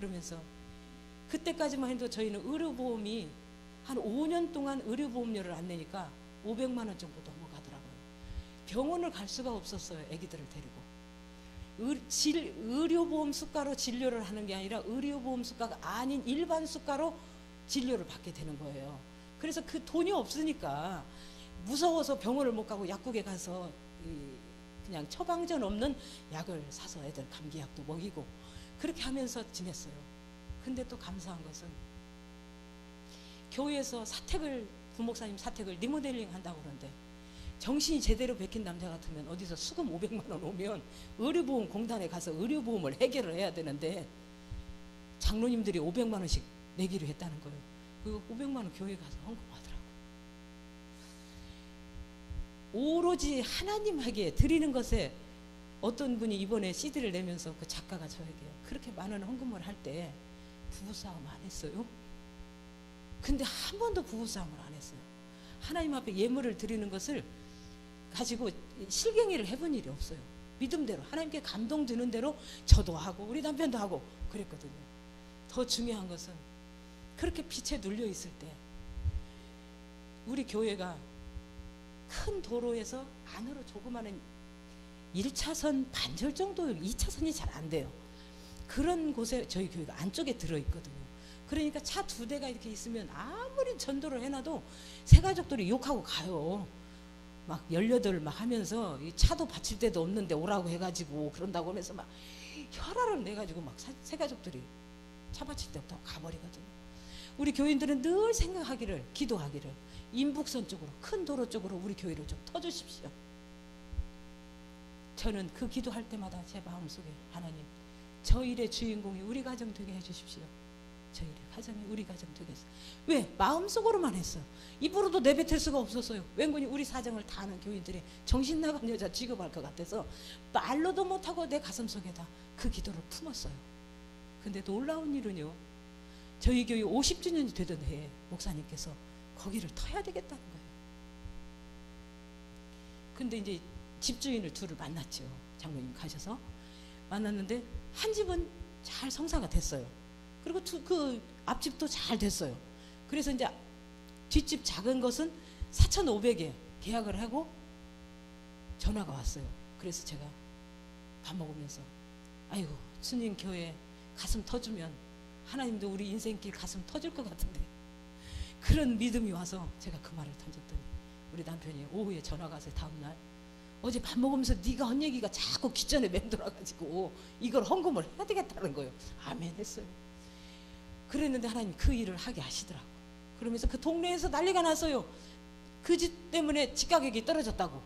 그러면서 그때까지만 해도 저희는 의료보험이 한 5년 동안 의료보험료를 안 내니까 500만 원 정도 넘어가더라고요. 병원을 갈 수가 없었어요. 아기들을 데리고. 의료보험 수가로 진료를 하는 게 아니라 의료보험 수가가 아닌 일반 수가로 진료를 받게 되는 거예요. 그래서 그 돈이 없으니까 무서워서 병원을 못 가고 약국에 가서 그냥 처방전 없는 약을 사서 애들 감기약도 먹이고 그렇게 하면서 지냈어요. 근데 또 감사한 것은 교회에서 부목사님 사택을 리모델링 한다고 그러는데 정신이 제대로 베낀 남자 같으면 어디서 수금 500만 원 오면 의료보험 공단에 가서 의료보험을 해결을 해야 되는데 장로님들이 500만 원씩 내기로 했다는 거예요. 그 500만 원 교회 가서 헌금하더라고요. 오로지 하나님에게 드리는 것에 어떤 분이 이번에 CD를 내면서 그 작가가 저에게 그렇게 많은 헌금을 할 때 부부싸움 안 했어요? 근데 한 번도 부부싸움을 안 했어요. 하나님 앞에 예물을 드리는 것을 가지고 실갱이를 해본 일이 없어요. 믿음대로 하나님께 감동 드는 대로 저도 하고 우리 남편도 하고 그랬거든요. 더 중요한 것은 그렇게 빛에 눌려 있을 때 우리 교회가 큰 도로에서 안으로 조그마한 1차선 반절 정도 2차선이 잘 안 돼요. 그런 곳에 저희 교회가 안쪽에 들어있거든요. 그러니까 차 2대가 이렇게 있으면 아무리 전도를 해놔도 새가족들이 욕하고 가요. 막 18 막 하면서 차도 받칠 데도 없는데 오라고 해가지고 그런다고 하면서 막 혈화를 내가지고 막 새가족들이 차 받칠 데 없다고 가버리거든요. 우리 교인들은 늘 생각하기를 기도하기를 인북선 쪽으로 큰 도로 쪽으로 우리 교회를 좀 터주십시오. 저는 그 기도할 때마다 제 마음속에 하나님 저 일의 주인공이 우리 가정 되게 해주십시오. 저 일의 가정이 우리 가정 되겠어요. 왜? 마음속으로만 했어요. 입으로도 내뱉을 수가 없었어요. 왠고니 우리 사정을 다 아는 교인들이 정신 나간 여자 취급할 것 같아서 말로도 못하고 내 가슴속에다 그 기도를 품었어요. 근데 놀라운 일은요, 저희 교회 50주년이 되던 해에 목사님께서 거기를 터야 되겠다는 거예요. 근데 이제 집주인을 둘을 만났죠. 장로님 가셔서 만났는데 한 집은 잘 성사가 됐어요. 그리고 그 앞집도 잘 됐어요. 그래서 이제 뒷집 작은 것은 4,500에 계약을 하고 전화가 왔어요. 그래서 제가 밥 먹으면서 아이고 스님 교회 가슴 터주면 하나님도 우리 인생길 가슴 터질 것 같은데 그런 믿음이 와서 제가 그 말을 던졌더니 우리 남편이 오후에 전화가 와서 다음날 어제 밥 먹으면서 네가 한 얘기가 자꾸 귀전에 맴돌아가지고 이걸 헌금을 해야 되겠다는 거예요. 아멘 했어요. 그랬는데 하나님 그 일을 하게 하시더라고. 그러면서 그 동네에서 난리가 났어요. 그 집 때문에 집가격이 떨어졌다고.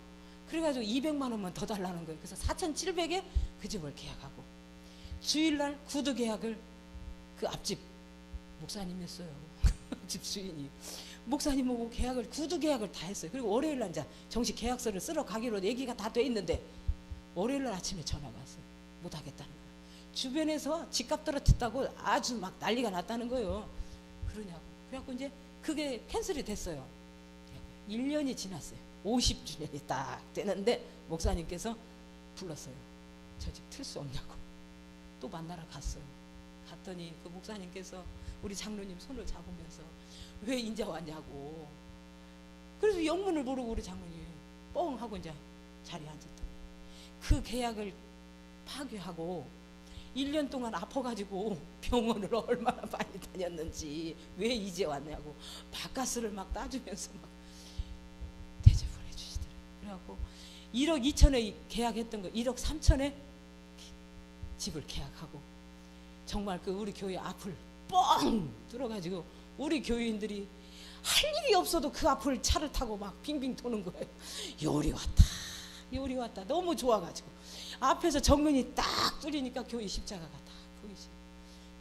그래가지고 200만 원만 더 달라는 거예요. 그래서 4,700에 그 집을 계약하고 주일날 구두 계약을 그 앞집 목사님 했어요. 집주인이 목사님하고 계약을 구두 계약을 다 했어요. 그리고 월요일날 이제 정식 계약서를 쓰러 가기로 얘기가 다 돼 있는데 월요일날 아침에 전화가 왔어요. 못 하겠다는 거예요. 주변에서 집값 떨어졌다고 아주 막 난리가 났다는 거예요. 그러냐고. 그래갖고 이제 그게 캔슬이 됐어요. 1년이 지났어요. 50주년이 딱 되는데 목사님께서 불렀어요. 저 집 틀 수 없냐고. 또 만나러 갔어요. 갔더니 그 목사님께서 우리 장로님 손을 잡으면서 왜 인제 왔냐고. 그래서 영문을 모르고 우리 장로님이 뻥 하고 이제 자리에 앉았더니 그 계약을 파기하고 1년 동안 아파가지고 병원을 얼마나 많이 다녔는지 왜 이제 왔냐고 바카스를 막 따주면서 막 대접을 해주시더래요. 그래갖고 1억 2천에 계약했던 거 1억 3천에 집을 계약하고 정말 그 우리 교회 앞을 뻥 뚫어가지고 우리 교인들이 할 일이 없어도 그 앞을 차를 타고 막 빙빙 도는 거예요. 요리 왔다 요리 왔다 너무 좋아가지고 앞에서 정면이 딱 뚫리니까 교회 십자가가 딱 보이지.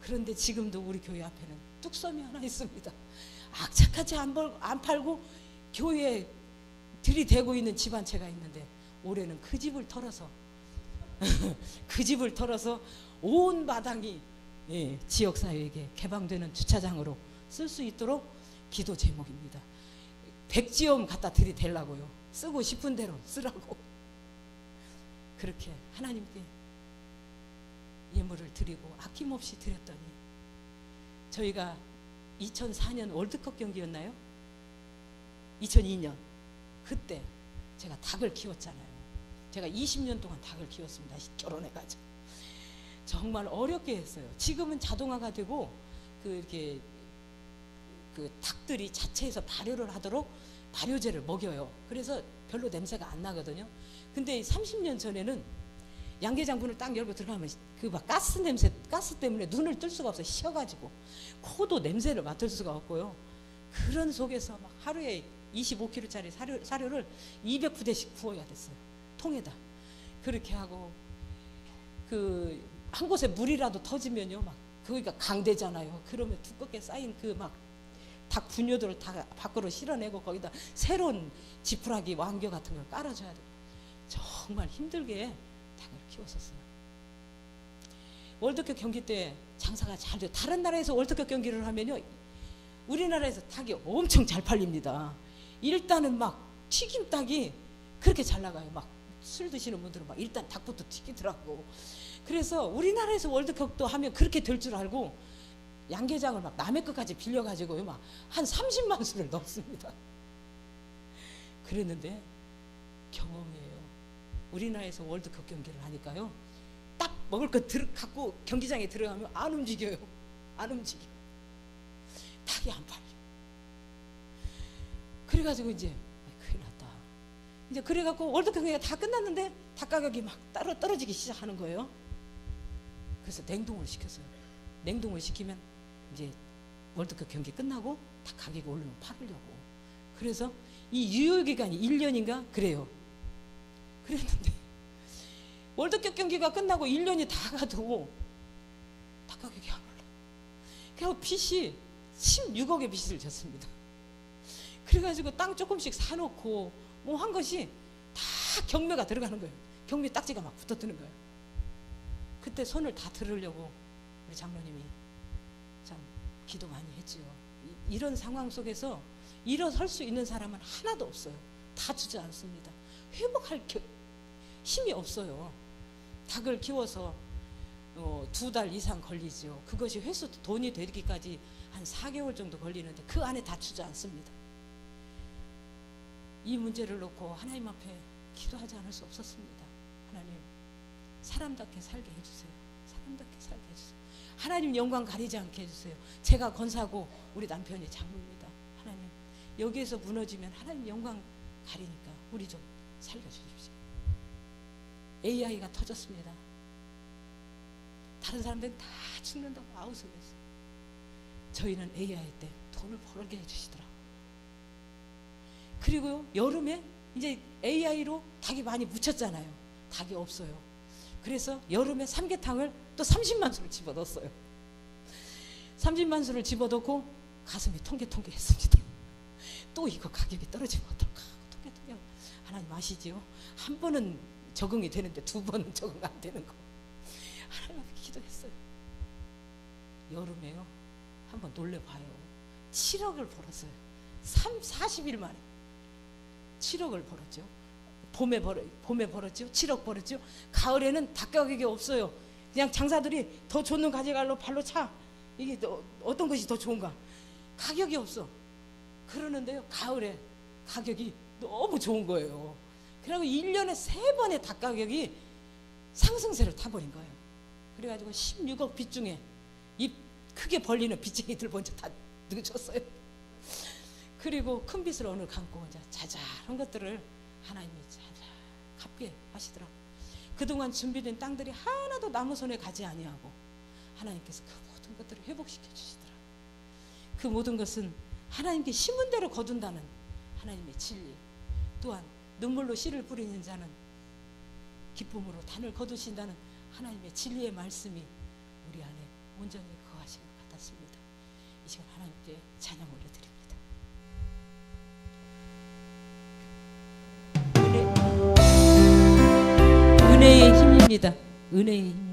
그런데 지금도 우리 교회 앞에는 뚝섬이 하나 있습니다. 악착같이 안 팔고 교회에 들이대고 있는 집 한 채가 있는데 올해는 그 집을 털어서 그 집을 털어서 온 마당이 지역사회에게 개방되는 주차장으로 쓸 수 있도록 기도 제목입니다. 백지엄 갖다 들이대려고요. 쓰고 싶은 대로 쓰라고. 그렇게 하나님께 예물을 드리고 아낌없이 드렸더니 저희가 2004년 월드컵 경기였나요? 2002년 그때 제가 닭을 키웠잖아요. 제가 20년 동안 닭을 키웠습니다. 결혼해가지고 정말 어렵게 했어요. 지금은 자동화가 되고 이렇게 그 닭들이 자체에서 발효를 하도록 발효제를 먹여요. 그래서 별로 냄새가 안 나거든요. 근데 30년 전에는 양계장 문을 딱 열고 들어가면 그 막 가스 냄새, 가스 때문에 눈을 뜰 수가 없어요. 쉬어가지고 코도 냄새를 맡을 수가 없고요. 그런 속에서 막 하루에 25kg짜리 사료를 200부대씩 부어야 됐어요. 통에다. 그렇게 하고 한 곳에 물이라도 터지면요, 막 거기가 강대잖아요. 그러면 두껍게 쌓인 막 닭 분뇨들을 다 밖으로 실어내고 거기다 새로운 지푸라기 왕겨 같은 걸 깔아줘야 돼요. 정말 힘들게 닭을 키웠었어요. 월드컵 경기 때 장사가 잘 돼요. 다른 나라에서 월드컵 경기를 하면요, 우리나라에서 닭이 엄청 잘 팔립니다. 일단은 막 튀김 닭이 그렇게 잘 나가요. 막 술 드시는 분들은 막 일단 닭부터 튀기더라고. 그래서 우리나라에서 월드컵도 하면 그렇게 될 줄 알고 양계장을 막 남의 것까지 빌려가지고요, 막 한 30만 수를 넣습니다. 그랬는데 경험이에요. 우리나라에서 월드컵 경기를 하니까요, 딱 먹을 거 갖고 경기장에 들어가면 안 움직여요. 안 움직여. 닭이 안 팔려. 그래가지고 이제 큰일 났다. 이제 그래갖고 월드컵 경기가 다 끝났는데 닭 가격이 막 떨어지기 시작하는 거예요. 그래서 냉동을 시켰어요. 냉동을 시키면 이제 월드컵 경기 끝나고 닭 가격이 오르면 팔으려고. 그래서 이 유효기간이 1년인가 그래요. 그랬는데 월드컵 경기가 끝나고 1년이 다 가도 닭 가격이 안 올라. 그래서 빚이 16억의 빚을 졌습니다. 그래가지고 땅 조금씩 사놓고 뭐 한 것이 다 경매가 들어가는 거예요. 경매 딱지가 막 붙어뜨는 거예요. 그때 손을 다 들으려고 우리 장로님이 참 기도 많이 했지요. 이런 상황 속에서 일어설 수 있는 사람은 하나도 없어요. 다 주저앉습니다. 회복할 힘이 없어요. 닭을 키워서 2달 이상 걸리죠. 그것이 회수 돈이 되기까지 한 4개월 정도 걸리는데 그 안에 다 주저앉습니다. 이 문제를 놓고 하나님 앞에 기도하지 않을 수 없었습니다. 하나님, 사람답게 살게 해주세요. 사람답게 살게 해주세요. 하나님 영광 가리지 않게 해주세요. 제가 권사고 우리 남편이 장로입니다. 하나님, 여기에서 무너지면 하나님 영광 가리니까 우리 좀 살려주십시오. AI가 터졌습니다. 다른 사람들은 다 죽는다고 아우성했어요. 저희는 AI 때 돈을 벌게 해주시더라고요. 그리고 여름에 이제 AI로 닭이 많이 묻혔잖아요. 닭이 없어요. 그래서 여름에 삼계탕을 또 30만 수를 집어넣었어요. 30만 수를 집어넣고 가슴이 통계통계했습니다. 또 이거 가격이 떨어지면 어떨까? 통계통계. 하나님 아시지요? 한 번은 적응이 되는데 두 번은 적응 안 되는 거. 하나님 앞에 기도했어요. 여름에요, 한번 놀래봐요. 7억을 벌었어요. 40일 만에 7억을 벌었죠. 봄에 벌었죠. 7억 벌었죠. 가을에는 닭 가격이 없어요. 그냥 장사들이 더 좋는 가져갈로 발로 차. 이게 어떤 것이 더 좋은가? 가격이 없어. 그러는데요, 가을에 가격이 너무 좋은 거예요. 그리고 1년에 3번의 닭 가격이 상승세를 타버린 거예요. 그래가지고 16억 빚 중에 입 크게 벌리는 빚쟁이들 먼저 다 늦었어요. 그리고 큰 빚을 오늘 감고 이제 자잘한 것들을 하나님이 갚게 하시더라고요. 그동안 준비된 땅들이 하나도 남의 손에 가지 아니하고 하나님께서 그 모든 것들을 회복시켜 주시더라고요. 그 모든 것은 하나님께 심은 대로 거둔다는 하나님의 진리, 또한 눈물로 씨를 뿌리는 자는 기쁨으로 단을 거두신다는 하나님의 진리의 말씀이 우리 안에 온전히 거하신 것 같았습니다. 이 시간 하나님께 찬양 올려드립니다. 은혜의 힘입니다. 은혜의 힘입니다.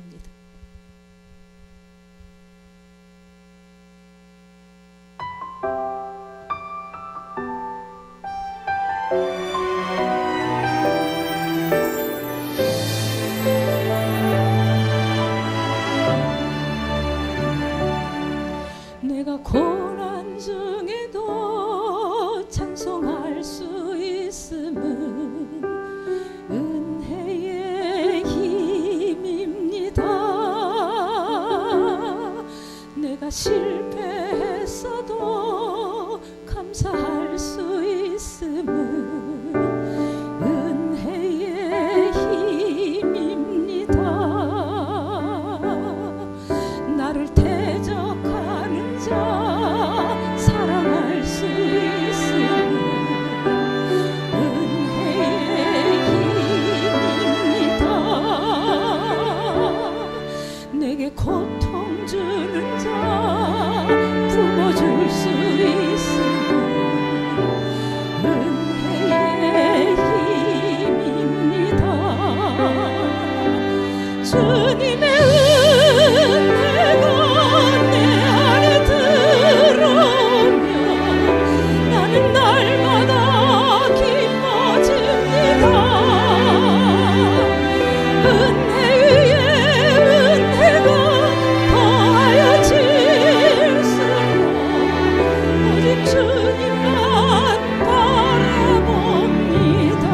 내가 내가 실패했어도 감사할 수 있음은 은혜의 힘입니다. 나를 대적하는 자 사랑할 수 있음은 은혜의 힘입니다. 내게 고통 주는 자 품어줄 수 있음은 은혜의 힘입니다. 주님의 은혜가 내 안에 들어오면 나는 날마다 기뻐집니다. 은혜 위에 은혜가 더하여 질수록 오직 주님만 바라봅니다.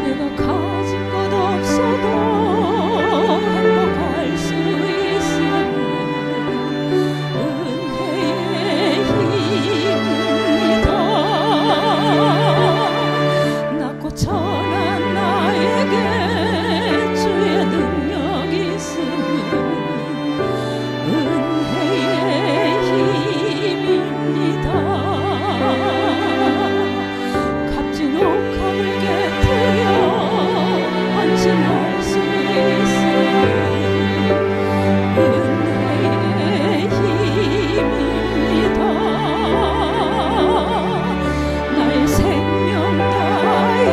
내가 가진 것 없어도 행복할 수 있음은 은혜의 힘입니다. 낮고 천한 나에게 주의 능력이 있음은 은혜의 힘입니다. 값진 옥합을 깨뜨려 헌신할 수 있음은 은혜의 힘입니다. 나의 생명 다하여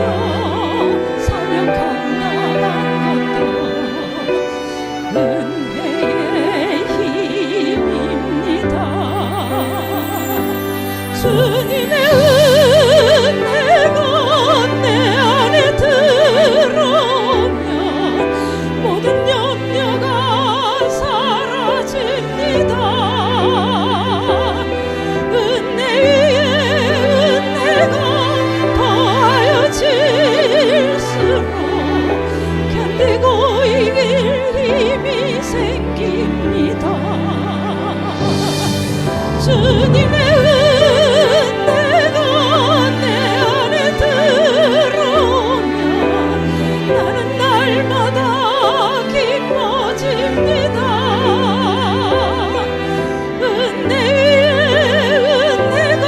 사명 감당한 것도 은혜의 힘입니다. 주님의 은혜가 내 안에 들어오면 모든 염려가 사라집니다. 은혜 위에 은혜가 더하여 질수록 견디고 이길 힘이 생깁니다. 주님의 은혜가 내 안에 들어오면 나는 날마다 기뻐집니다. 은혜 위에 은혜가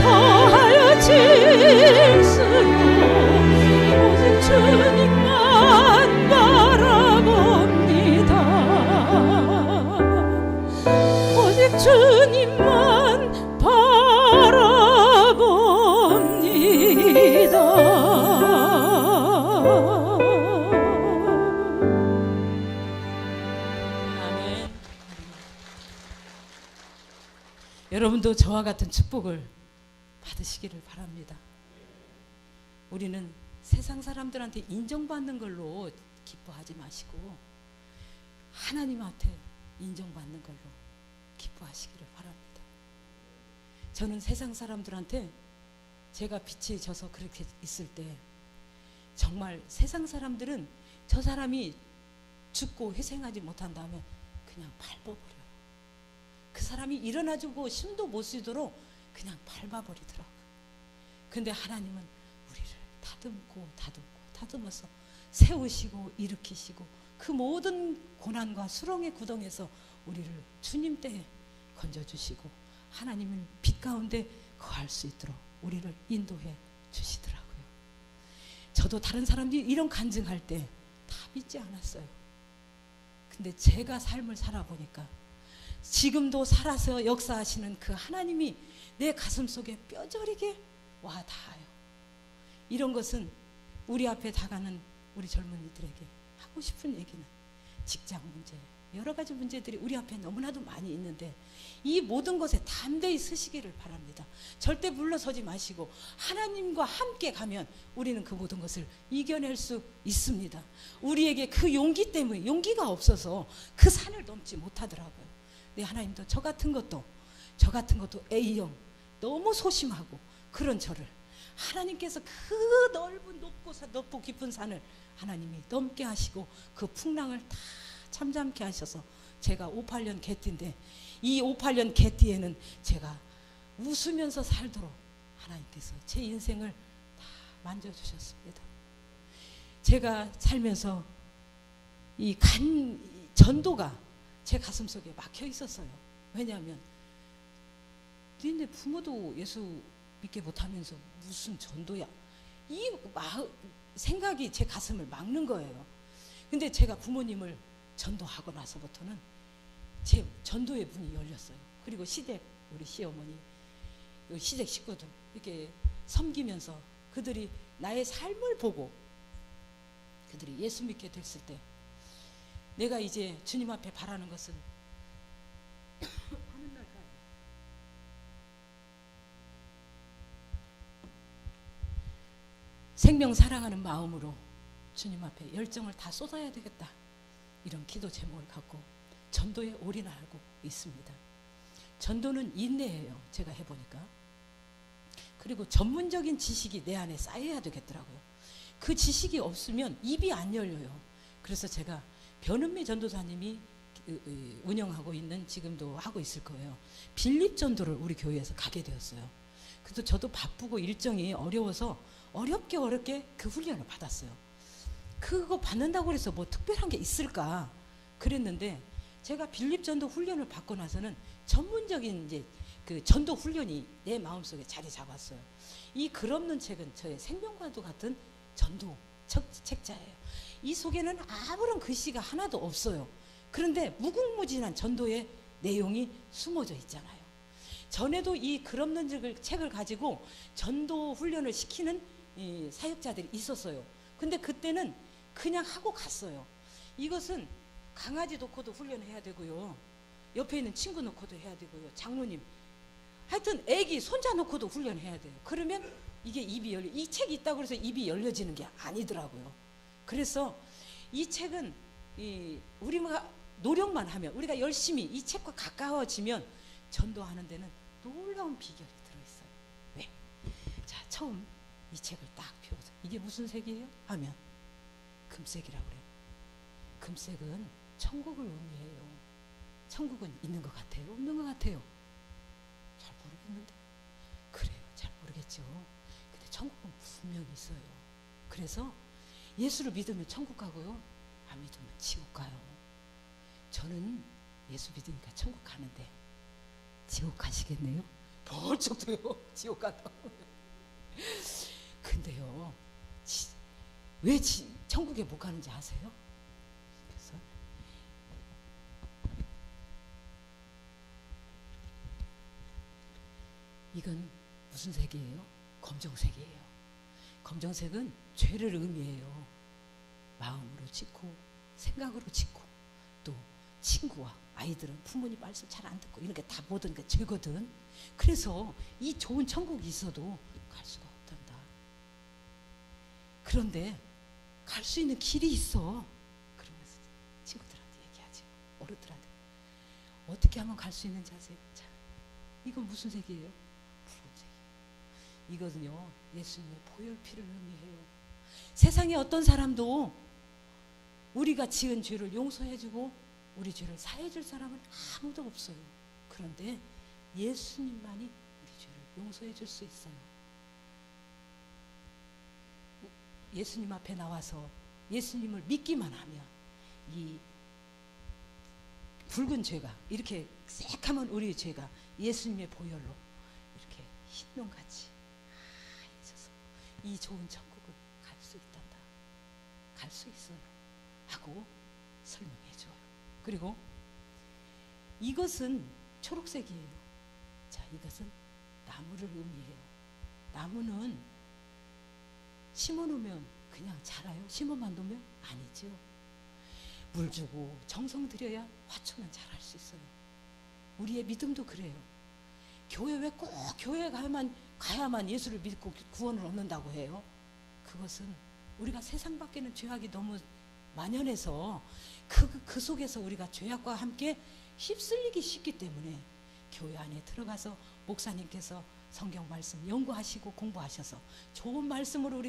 더하여 질수록 오직 주님만 바라봅니다. 오직 주님만 바라봅니다. 아멘. 여러분도 저와 같은 축복을 받으시기를 바랍니다. 우리는 세상 사람들한테 인정받는 걸로 기뻐하지 마시고 하나님한테 인정받는 걸로 기뻐하시기를 바랍니다. 저는 세상 사람들한테 제가 빛이 져서 그렇게 있을 때 정말 세상 사람들은 저 사람이 죽고 회생하지 못한다면 그냥 밟아버려요. 그 사람이 일어나주고 숨도 못 쉬도록 그냥 밟아버리더라고요. 근데 하나님은 우리를 다듬어서 세우시고 일으키시고 그 모든 고난과 수렁의 구덩에서 우리를 주님 때에 건져주시고 하나님은 빛 가운데 거할 수 있도록 우리를 인도해 주시더라고요. 저도 다른 사람들이 이런 간증할 때 다 믿지 않았어요. 근데 제가 삶을 살아보니까 지금도 살아서 역사하시는 그 하나님이 내 가슴 속에 뼈저리게 와 닿아요. 이런 것은 우리 앞에 다가는 우리 젊은이들에게 하고 싶은 얘기는 직장 문제, 여러 가지 문제들이 우리 앞에 너무나도 많이 있는데 이 모든 것에 담대히 서시기를 바랍니다. 절대 물러서지 마시고 하나님과 함께 가면 우리는 그 모든 것을 이겨낼 수 있습니다. 우리에게 그 용기 때문에, 용기가 없어서 그 산을 넘지 못하더라고요. 네, 하나님도 저 같은 것도 A형 너무 소심하고 그런 저를 하나님께서 그 높고 깊은 산을 하나님이 넘게 하시고 그 풍랑을 다 참잠케 하셔서 제가 58년 개띠인데 이 58년 개띠에는 제가 웃으면서 살도록 하나님께서 제 인생을 다 만져주셨습니다. 제가 살면서 이 전도가 제 가슴 속에 막혀 있었어요. 왜냐하면 니네 부모도 예수 믿게 못하면서 무슨 전도야, 이 생각이 제 가슴을 막는 거예요. 근데 제가 부모님을 전도하고 나서부터는 제 전도의 문이 열렸어요. 그리고 시댁, 우리 시어머니, 시댁 식구들 이렇게 섬기면서 그들이 나의 삶을 보고 그들이 예수 믿게 됐을 때 내가 이제 주님 앞에 바라는 것은 생명 사랑하는 마음으로 주님 앞에 열정을 다 쏟아야 되겠다, 이런 기도 제목을 갖고 전도에 올인하고 있습니다. 전도는 인내예요. 제가 해보니까. 그리고 전문적인 지식이 내 안에 쌓여야 되겠더라고요. 그 지식이 없으면 입이 안 열려요. 그래서 제가 변은미 전도사님이 운영하고 있는, 지금도 하고 있을 거예요, 빌립 전도를 우리 교회에서 가게 되었어요. 그래도 저도 바쁘고 일정이 어려워서 어렵게 그 훈련을 받았어요. 그거 받는다고 해서 뭐 특별한 게 있을까 그랬는데 제가 빌립 전도 훈련을 받고 나서는 전문적인 이제 그 전도 훈련이 내 마음속에 자리 잡았어요. 이 글 없는 책은 저의 생명과도 같은 전도 책자예요. 이 속에는 아무런 글씨가 하나도 없어요. 그런데 무궁무진한 전도의 내용이 숨어져 있잖아요. 전에도 이 글 없는 책을 가지고 전도 훈련을 시키는 이 사역자들이 있었어요. 근데 그때는 그냥 하고 갔어요. 이것은 강아지 놓고도 훈련해야 되고요, 옆에 있는 친구 놓고도 해야 되고요, 장로님, 하여튼 애기 손자 놓고도 훈련해야 돼요. 그러면 이게 입이 열려, 이 책이 있다고 해서 입이 열려지는 게 아니더라고요. 그래서 이 책은 우리가 노력만 하면, 우리가 열심히 이 책과 가까워지면 전도하는 데는 놀라운 비결이 들어있어요. 왜? 자, 처음 이 책을 딱 펴서 이게 무슨 색이에요? 하면 금색이라고 그래요. 금색은 천국을 의미해요. 천국은 있는 것 같아요? 없는 것 같아요? 잘 모르겠는데. 그래요, 잘 모르겠죠. 근데 천국은 분명히 있어요. 그래서 예수를 믿으면 천국 가고요, 안 믿으면 지옥 가요. 저는 예수 믿으니까 천국 가는데 지옥 가시겠네요? 벌쩍 돼요. 지옥 간다고. 근데요, 왜 천국에 못 가는지 아세요? 그래서 이건 무슨 색이에요? 검정색이에요. 검정색은 죄를 의미해요. 마음으로 짓고 생각으로 짓고, 또 친구와 아이들은 부모님 말씀 잘 안 듣고 이런 게 다 모든 게 죄거든. 그래서 이 좋은 천국이 있어도 갈 수가 없단다. 그런데 갈 수 있는 길이 있어. 그러면서 친구들한테 얘기하죠, 어른들한테. 어떻게 하면 갈 수 있는지 아세요? 자, 이건 무슨 색이에요? 푸른색이에요. 이거는요, 예수님의 보혈피를 의미해요. 세상에 어떤 사람도 우리가 지은 죄를 용서해주고 우리 죄를 사해줄 사람은 아무도 없어요. 그런데 예수님만이 우리 죄를 용서해줄 수 있어요. 예수님 앞에 나와서 예수님을 믿기만 하면 이 붉은 죄가, 이렇게 새카만 우리의 죄가 예수님의 보혈로 이렇게 흰눈같이 하얘져서 이 좋은 천국을 갈 수 있단다, 갈 수 있어요 하고 설명해줘요. 그리고 이것은 초록색이에요. 자, 이것은 나무를 의미해요. 나무는 심어놓으면 그냥 자라요? 심어만 놓으면 아니죠. 물 주고 정성 들여야 화초면 잘할 수 있어요. 우리의 믿음도 그래요. 교회 왜 꼭 교회 가야만 예수를 믿고 구원을 얻는다고 해요? 그것은 우리가 세상 밖에는 죄악이 너무 만연해서 그 속에서 우리가 죄악과 함께 휩쓸리기 쉽기 때문에 교회 안에 들어가서 목사님께서 성경 말씀 연구하시고 공부하셔서 좋은 말씀으로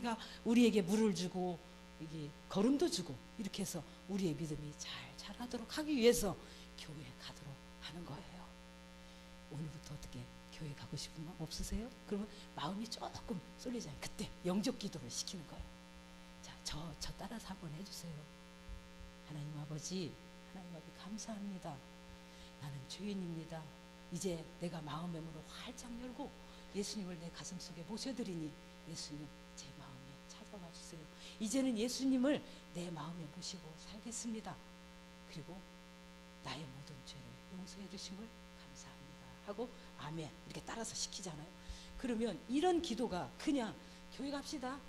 우리에게 물을 주고 이게 걸음도 주고 이렇게 해서 우리의 믿음이 잘 자라도록 하기 위해서 교회에 가도록 하는 거예요. 오늘부터 어떻게 교회 가고 싶은 마음 없으세요? 그러면 마음이 조금 쏠리잖아요. 그때 영접 기도를 시키는 거예요. 자, 저 따라서 한번 해주세요. 하나님 아버지 감사합니다. 나는 죄인입니다. 이제 내가 마음의 문을 활짝 열고 예수님을 내 가슴 속에 모셔드리니 예수님 제 마음에 찾아와 주세요. 이제는 예수님을 내 마음에 모시고 살겠습니다. 그리고 나의 모든 죄를 용서해 주심을 감사합니다 하고 아멘 이렇게 따라서 시키잖아요. 그러면 이런 기도가 그냥 교회 갑시다,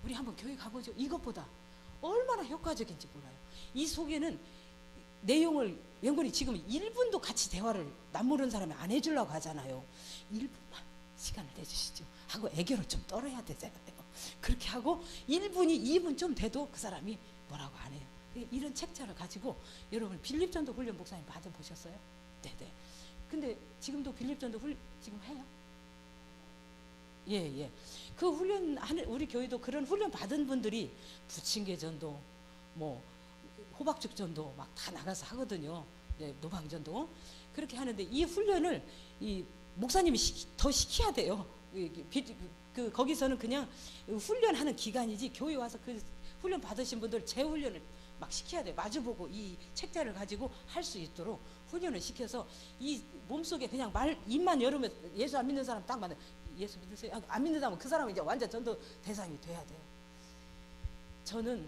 우리 한번 교회 가보죠, 이것보다 얼마나 효과적인지 몰라요. 이 속에는 내용을 연구이 지금 1분도 같이 대화를 남 모르는 사람이 안 해주려고 하잖아요. 1분만 시간을 내주시죠 하고 애교를 좀 떨어야 되잖아요. 그렇게 하고 1분이 2분 좀 돼도 그 사람이 뭐라고 안 해요. 이런 책자를 가지고 여러분 빌립전도 훈련 목사님 받아보셨어요? 네네. 근데 지금도 빌립전도 지금 해요? 예. 그 훈련 하는 우리 교회도 그런 훈련 받은 분들이 부침개 전도 뭐 호박죽 전도 막 다 나가서 하거든요. 네, 노방전도 그렇게 하는데 이 훈련을 이 목사님이 더 시켜야 돼요. 거기서는 그냥 훈련하는 기간이지 교회 와서 그 훈련 받으신 분들 재훈련을 막 시켜야 돼요. 마주보고 이 책자를 가지고 할 수 있도록 훈련을 시켜서 이 몸속에 그냥 입만 열으면 예수 안 믿는 사람 딱 맞아요. 예수 믿으세요? 안 믿는 사람은 그 사람은 이제 완전 전도 대상이 돼야 돼요. 저는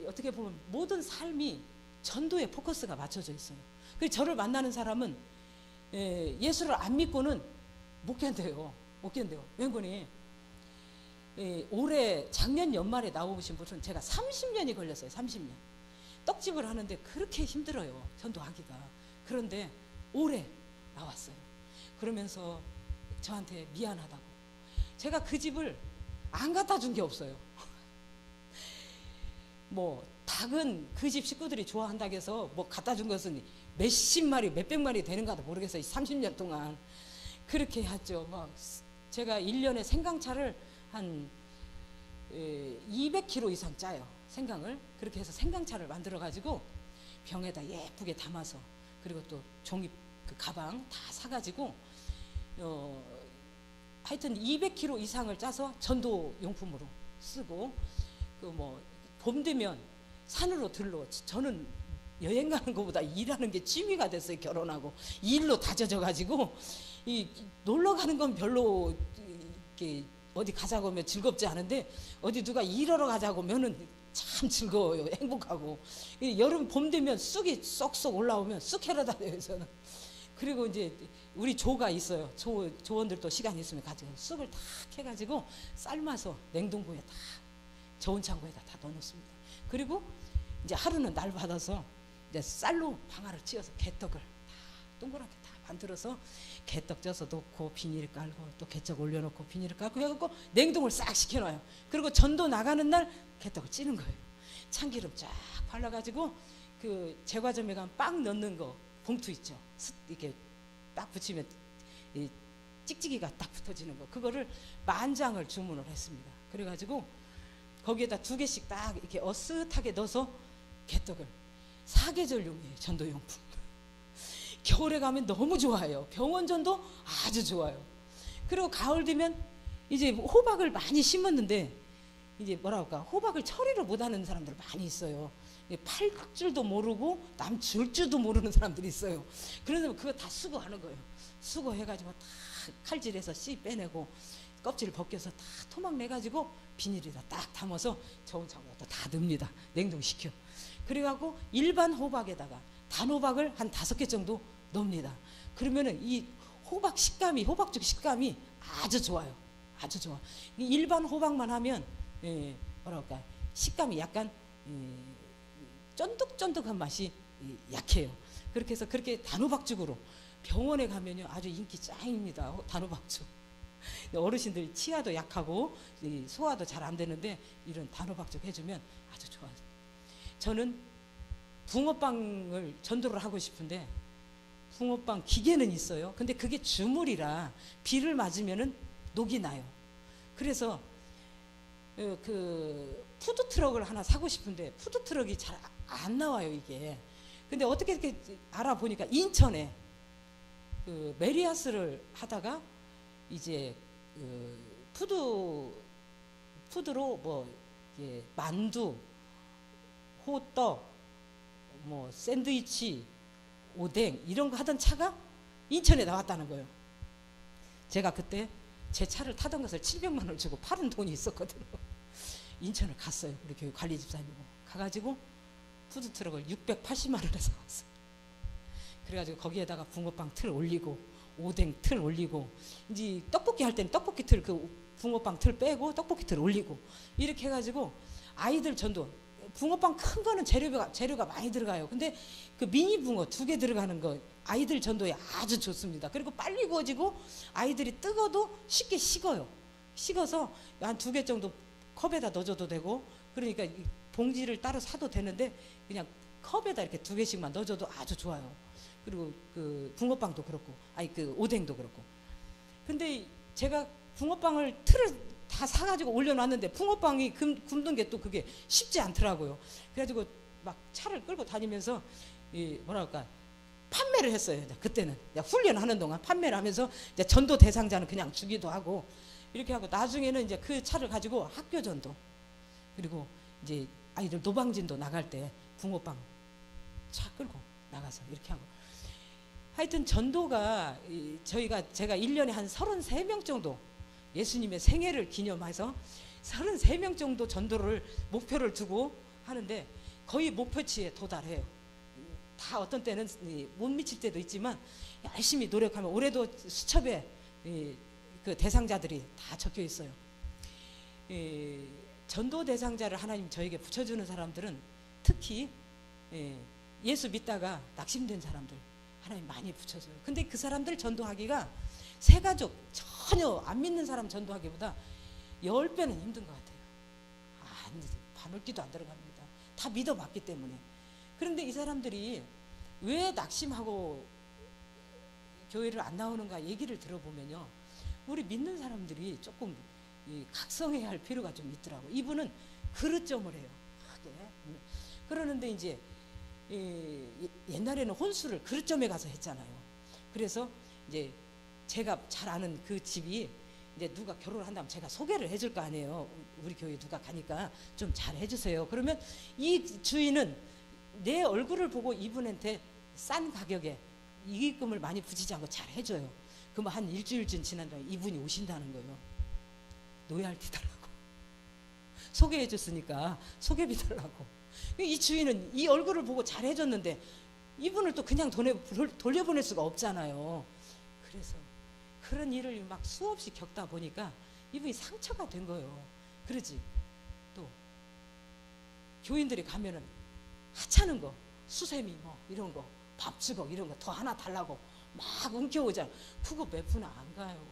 어떻게 보면 모든 삶이 전도에 포커스가 맞춰져 있어요. 그래서 저를 만나는 사람은 예수를 안 믿고는 못 견뎌요. 왠거니 올해 작년 연말에 나오신 분은 제가 30년이 걸렸어요. 30년. 떡집을 하는데 그렇게 힘들어요. 전도하기가. 그런데 올해 나왔어요. 그러면서 저한테 미안하다고. 제가 그 집을 안 갖다 준 게 없어요. 뭐 닭은 그 집 식구들이 좋아한다고 해서 뭐 갖다 준 것은 몇십 마리 몇백 마리 되는가도 모르겠어요. 30년 동안 그렇게 했죠. 막 제가 1년에 생강차를 한 200kg 이상 짜요. 생강을. 그렇게 해서 생강차를 만들어 가지고 병에다 예쁘게 담아서 그리고 또 종이 그 가방 다 사가지고 하여튼 200kg 이상을 짜서 전도 용품으로 쓰고 그 뭐 봄 되면 산으로 들러 저는 여행 가는 것보다 일하는 게 취미가 됐어요. 결혼하고 일로 다져져 가지고 이 놀러 가는 건 별로 이렇게 어디 가자고 하면 즐겁지 않은데 어디 누가 일하러 가자고 하면은 참 즐거워요. 행복하고 여름 봄 되면 쑥이 쏙쏙 올라오면 쑥 해러 다녀요. 저는. 그리고 이제 우리 조가 있어요. 조원들도 시간 있으면 가지고 쑥을 다 해가지고 삶아서 냉동고에 다 저온 창고에다 다 넣어놓습니다. 그리고 이제 하루는 날 받아서 이제 쌀로 방아를 찧어서 개떡을 다 동그랗게 다 만들어서 개떡 쪄서 놓고 비닐 깔고 또 개떡 올려놓고 비닐을 깔고 해갖고 냉동을 싹 시켜놔요. 그리고 전도 나가는 날 개떡을 찌는 거예요. 참기름 쫙 발라가지고 그 제과점에 가면 빵 넣는 거 봉투 있죠. 이렇게 딱 붙이면 이 찍찍이가 딱 붙어지는 거. 그거를 10,000장을 주문을 했습니다. 그래가지고 거기에다 2개씩 딱 이렇게 어슷하게 넣어서 개떡을 사계절용이에요. 전도용품. 겨울에 가면 너무 좋아요. 병원전도 아주 좋아요. 그리고 가을 되면 이제 호박을 많이 심었는데 이제 뭐랄까 호박을 처리를 못하는 사람들 많이 있어요. 팔 줄도 모르고 남 줄 줄도 모르는 사람들이 있어요. 그래서 그거 다 수거하는 거예요. 수거해가지고 다 칼질해서 씨 빼내고 껍질을 벗겨서 다 토막 내가지고 비닐에다 딱 담아서 저온 창고에다 다 넣습니다. 냉동시켜. 그래갖고 일반 호박에다가 단호박을 한 5개 정도 넣습니다. 그러면은 이 호박죽 식감이 아주 좋아요. 아주 좋아. 일반 호박만 하면 뭐랄까 식감이 약간 쫀득쫀득한 맛이 약해요. 그렇게 해서 그렇게 단호박죽으로 병원에 가면요 아주 인기 짱입니다. 단호박죽. 어르신들 치아도 약하고 소화도 잘 안 되는데 이런 단호박죽 해주면 아주 좋아요. 저는 붕어빵을 전도를 하고 싶은데 붕어빵 기계는 있어요. 근데 그게 주물이라 비를 맞으면은 녹이 나요. 그래서 그 푸드트럭을 하나 사고 싶은데 푸드트럭이 잘 안 나와요 이게. 근데 어떻게 이렇게 알아보니까 인천에 그 메리아스를 하다가 이제 그 푸드로 뭐 만두, 호떡, 뭐 샌드위치, 오뎅 이런 거 하던 차가 인천에 나왔다는 거예요. 제가 그때 제 차를 타던 것을 700만 원을 주고 팔은 돈이 있었거든요. 인천을 갔어요. 우리 교회 관리 집사님하고 가가지고 푸드트럭을 680만 원에 사왔어요. 그래가지고 거기에다가 붕어빵 틀 올리고 오뎅 틀 올리고 이제 떡볶이 할 때는 떡볶이 틀 그 붕어빵 틀 빼고 떡볶이 틀 올리고 이렇게 해가지고 아이들 전도 붕어빵 큰 거는 재료가 많이 들어가요. 근데 그 미니 붕어 2개 들어가는 거 아이들 전도에 아주 좋습니다. 그리고 빨리 구워지고 아이들이 뜨거도 쉽게 식어요. 식어서 한 2개 정도 컵에다 넣어줘도 되고 그러니까 봉지를 따로 사도 되는데 그냥 컵에다 이렇게 2개씩만 넣어줘도 아주 좋아요. 그리고 그 붕어빵도 그렇고 그 오뎅도 그렇고. 근데 제가 붕어빵을 틀을 다 사가지고 올려놨는데 붕어빵이 굽는 게 또 그게 쉽지 않더라고요. 그래가지고 막 차를 끌고 다니면서 뭐랄까 판매를 했어요. 그때는 훈련하는 동안 판매를 하면서 이제 전도 대상자는 그냥 주기도 하고 이렇게 하고 나중에는 이제 그 차를 가지고 학교 전도 그리고 이제 아이들 노방진도 나갈 때 붕어빵 차 끌고 나가서 이렇게 하고 하여튼 전도가 제가 1년에 한 33명 정도 예수님의 생애를 기념해서 33명 정도 전도를 목표를 두고 하는데 거의 목표치에 도달해요. 다 어떤 때는 못 미칠 때도 있지만 열심히 노력하면 올해도 수첩에 그 대상자들이 다 적혀 있어요. 전도 대상자를 하나님 저에게 붙여주는 사람들은 특히 예수 믿다가 낙심된 사람들 하나님 많이 붙여줘요. 근데 그 사람들 전도하기가 새 가족 전혀 안 믿는 사람 전도하기보다 10배는 힘든 것 같아요. 바늘기도 안 들어갑니다. 다 믿어봤기 때문에. 그런데 이 사람들이 왜 낙심하고 교회를 안 나오는가 얘기를 들어보면요. 우리 믿는 사람들이 조금 각성해야 할 필요가 좀 있더라고요. 이분은 그릇점을 해요. 그러는데 이제 옛날에는 혼수를 그릇점에 가서 했잖아요. 그래서 이제 제가 잘 아는 그 집이 이제 누가 결혼을 한다면 제가 소개를 해줄 거 아니에요. 우리 교회 누가 가니까 좀 잘 해주세요. 그러면 이 주인은 내 얼굴을 보고 이분한테 싼 가격에 이익금을 많이 붙이지 않고 잘 해줘요. 그러면 한 일주일쯤 지난 다음에 이분이 오신다는 거예요. 노예할비 달라고. 소개해 줬으니까 소개비 달라고. 이 주인은 이 얼굴을 보고 잘 해줬는데 이분을 또 그냥 돌려보낼 수가 없잖아요. 그래서 그런 일을 막 수없이 겪다 보니까 이분이 상처가 된 거예요. 그러지. 또 교인들이 가면은 하찮은 거, 수세미 뭐 이런 거, 밥주걱 이런 거 더 하나 달라고 막 움켜오잖아. 그거 몇 푼 안 가요.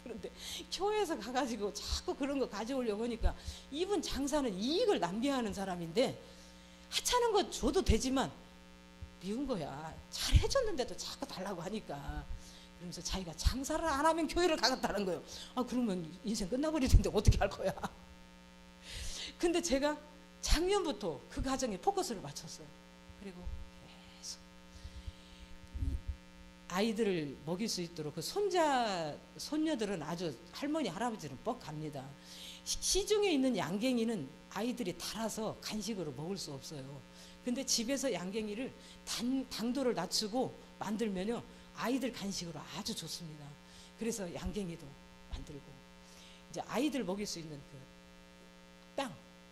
그런데 교회에서 가가지고 자꾸 그런 거 가져오려고 하니까 이분 장사는 이익을 낭비하는 사람인데 하찮은 거 줘도 되지만 미운 거야. 잘 해줬는데도 자꾸 달라고 하니까. 그러면서 자기가 장사를 안 하면 교회를 가겠다는 거예요. 그러면 인생 끝나버리는데 어떻게 할 거야. 근데 제가 작년부터 그 가정에 포커스를 맞췄어요. 그리고 계속 아이들을 먹일 수 있도록 그 손녀들은 아주 할머니 할아버지는 뻑 갑니다. 시중에 있는 양갱이는 아이들이 달아서 간식으로 먹을 수 없어요. 근데 집에서 양갱이를 당도를 낮추고 만들면요 아이들 간식으로 아주 좋습니다. 그래서 양갱이도 만들고 이제 아이들 먹일 수 있는 그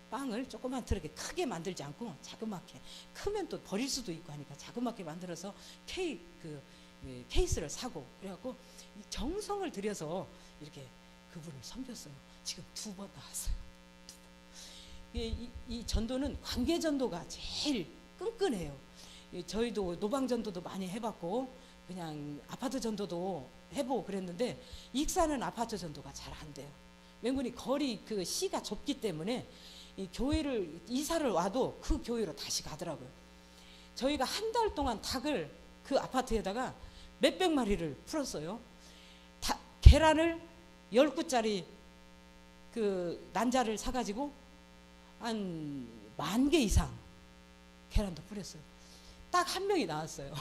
빵을 조그만 틀게 크게 만들지 않고 자그맣게, 크면 또 버릴 수도 있고 하니까 자그맣게 만들어서 케이스를 사고 그래갖고 정성을 들여서 이렇게 그분을 섬겼어요. 지금 2번 나왔어요. 2번. 이 전도는 관계 전도가 제일 끈끈해요. 저희도 노방전도도 많이 해봤고 그냥 아파트 전도도 해보고 그랬는데 익산은 아파트 전도가 잘 안 돼요. 왠지 거리 그 시가 좁기 때문에 이 교회를 이사를 와도 그 교회로 다시 가더라고요. 저희가 한 달 동안 닭을 그 아파트에다가 몇백 마리를 풀었어요. 계란을 10구짜리 그 난자를 사가지고 한 10,000개 이상 계란도 뿌렸어요. 딱 한 명이 나왔어요.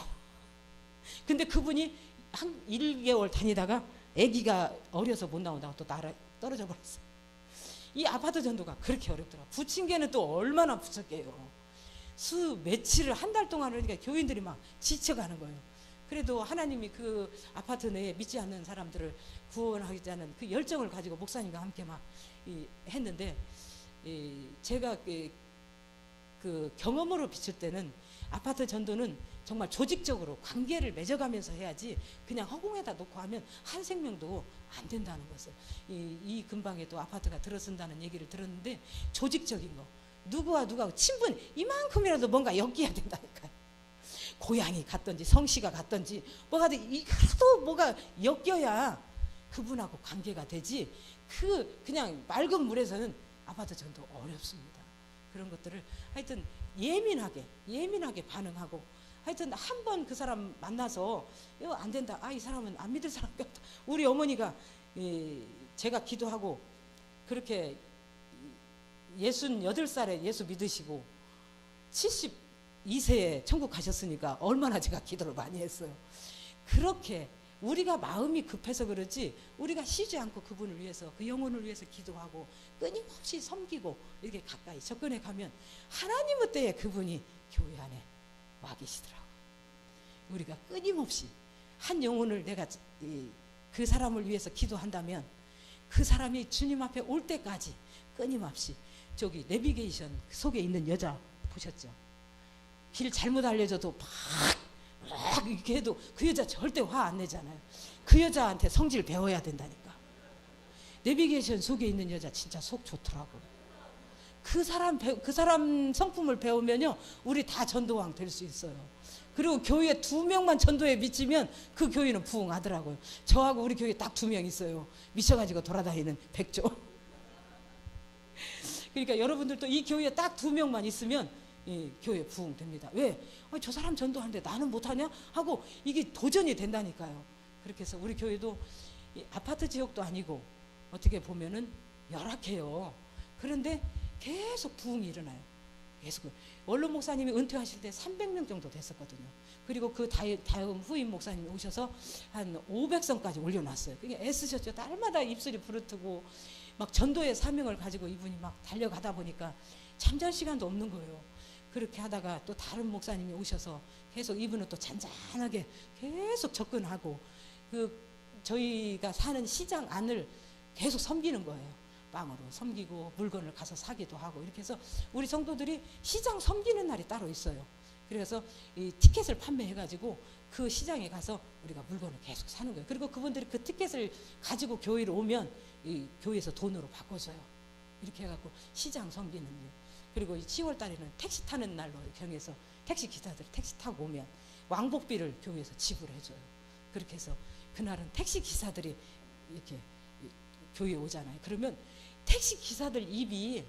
근데 그분이 한 1개월 다니다가 아기가 어려서 못 나온다고 또 떨어져 버렸어요. 이 아파트 전도가 그렇게 어렵더라고요. 부침개는 또 얼마나 부쳤게요. 며칠을 한 달 동안 하니까 교인들이 막 지쳐가는 거예요. 그래도 하나님이 그 아파트 내에 믿지 않는 사람들을 구원하자는 그 열정을 가지고 목사님과 함께 막 했는데, 제가 그 경험으로 비칠 때는 아파트 전도는 정말 조직적으로 관계를 맺어가면서 해야지 그냥 허공에다 놓고 하면 한 생명도 안 된다는 것을 이 근방에도 아파트가 들어선다는 얘기를 들었는데, 조직적인 거, 누구와 누가 친분 이만큼이라도 뭔가 엮여야 된다니까요. 고향이 갔든지 성씨가 갔든지 뭐가 하도 뭐가 엮여야 그분하고 관계가 되지, 그냥 맑은 물에서는 아파트 전도 어렵습니다. 그런 것들을 하여튼 예민하게 반응하고, 하여튼 한 번 그 사람 만나서 이거 안 된다, 이 사람은 안 믿을 사람 같다. 우리 어머니가 제가 기도하고 그렇게 68살에 예수 믿으시고 72세에 천국 가셨으니까 얼마나 제가 기도를 많이 했어요. 그렇게 우리가 마음이 급해서 그렇지, 우리가 쉬지 않고 그분을 위해서, 그 영혼을 위해서 기도하고 끊임없이 섬기고 이렇게 가까이 접근해 가면 하나님의 때에 그분이 교회 안에 와 계시더라고요. 우리가 끊임없이 한 영혼을 내가 그 사람을 위해서 기도한다면 그 사람이 주님 앞에 올 때까지 끊임없이, 저기 내비게이션 속에 있는 여자 보셨죠? 길 잘못 알려줘도 막 이렇게 해도 그 여자 절대 화 안 내잖아요. 그 여자한테 성질 배워야 된다니까. 내비게이션 속에 있는 여자 진짜 속 좋더라고. 그 사람 성품을 배우면요, 우리 다 전도왕 될 수 있어요. 그리고 교회에 2명만 전도에 미치면 그 교회는 부흥하더라고요. 저하고 우리 교회에 딱 2명 있어요. 미쳐가지고 돌아다니는 백조. 그러니까 여러분들도 이 교회에 딱 2명만 있으면 교회 부흥됩니다. 왜? 저 사람 전도하는데 나는 못하냐? 하고 이게 도전이 된다니까요. 그렇게 해서 우리 교회도 아파트 지역도 아니고 어떻게 보면은 열악해요. 그런데 계속 부흥이 일어나요. 계속. 원로 목사님이 은퇴하실 때 300명 정도 됐었거든요. 그리고 그 다음 후임 목사님이 오셔서 한 500성까지 올려놨어요. 그게 애쓰셨죠. 날마다 입술이 부르트고 막 전도의 사명을 가지고 이분이 막 달려가다 보니까 잠잘 시간도 없는 거예요. 그렇게 하다가 또 다른 목사님이 오셔서 계속 이분은 또 잔잔하게 계속 접근하고 저희가 사는 시장 안을 계속 섬기는 거예요. 빵으로 섬기고 물건을 가서 사기도 하고, 이렇게 해서 우리 성도들이 시장 섬기는 날이 따로 있어요. 그래서 이 티켓을 판매해가지고 그 시장에 가서 우리가 물건을 계속 사는 거예요. 그리고 그분들이 그 티켓을 가지고 교회로 오면 이 교회에서 돈으로 바꿔줘요. 이렇게 해갖고 시장 섬기는 일. 그리고 10월 달에는 택시 타는 날로 정해서 택시 기사들이 택시 타고 오면 왕복비를 교회에서 지불해줘요. 그렇게 해서 그날은 택시 기사들이 이렇게 교회에 오잖아요. 그러면 택시 기사들 입이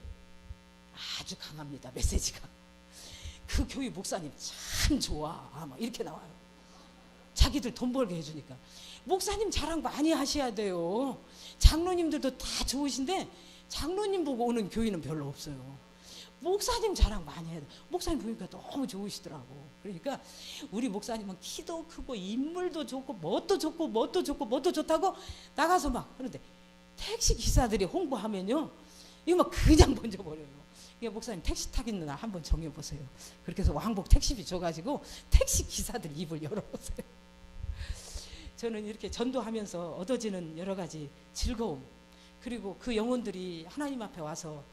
아주 강합니다. 메시지가. 그 교회 목사님 참 좋아. 막 이렇게 나와요. 자기들 돈 벌게 해주니까. 목사님 자랑 많이 하셔야 돼요. 장로님들도 다 좋으신데 장로님 보고 오는 교회는 별로 없어요. 목사님 자랑 많이 해야 돼. 목사님 보니까 너무 좋으시더라고. 그러니까 우리 목사님은 키도 크고 인물도 좋고 뭣도 좋다고 나가서 막 하는데, 택시 기사들이 홍보하면요, 이거 막 그냥 번져버려요. 이게 목사님 택시 타기는 날 한번 정해보세요. 그렇게 해서 왕복 택시비 줘가지고 택시 기사들 입을 열어보세요. 저는 이렇게 전도하면서 얻어지는 여러 가지 즐거움, 그리고 그 영혼들이 하나님 앞에 와서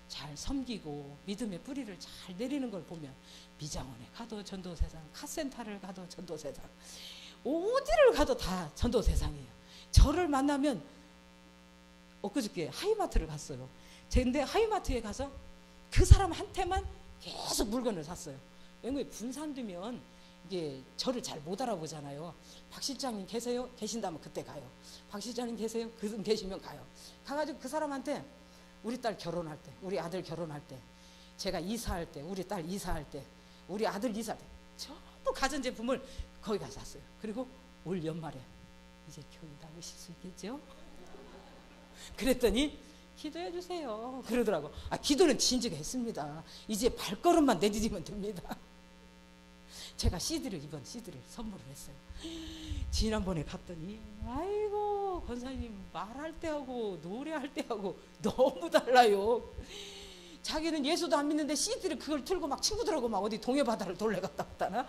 잘 섬기고 믿음의 뿌리를 잘 내리는 걸 보면, 미장원에 가도 전도세상, 카센터를 가도 전도세상, 어디를 가도 다 전도세상이에요. 저를 만나면, 엊그저께 하이마트를 갔어요. 근데 하이마트에 가서 그 사람한테만 계속 물건을 샀어요. 왜냐면 분산되면 이게 저를 잘 못 알아보잖아요. 박 실장님 계세요? 계신다면 그때 가요. 박 실장님 계세요? 그분 계시면 가요. 가가지고 그 사람한테 우리 딸 결혼할 때, 우리 아들 결혼할 때, 제가 이사할 때, 우리 딸 이사할 때, 우리 아들 이사할 때 전부 가전제품을 거기 가서 샀어요. 그리고 올 연말에 이제 교회 나오실 수 있겠죠? 그랬더니 기도해 주세요 그러더라고. 기도는 진즉 했습니다. 이제 발걸음만 내디디면 됩니다. 제가 이번 CD를 선물을 했어요. 지난번에 갔더니 아이고 권사님 말할 때하고 노래할 때하고 너무 달라요. 자기는 예수도 안 믿는데 CD를 그걸 틀고 막 친구들하고 막 어디 동해바다를 돌래 갔다 왔다나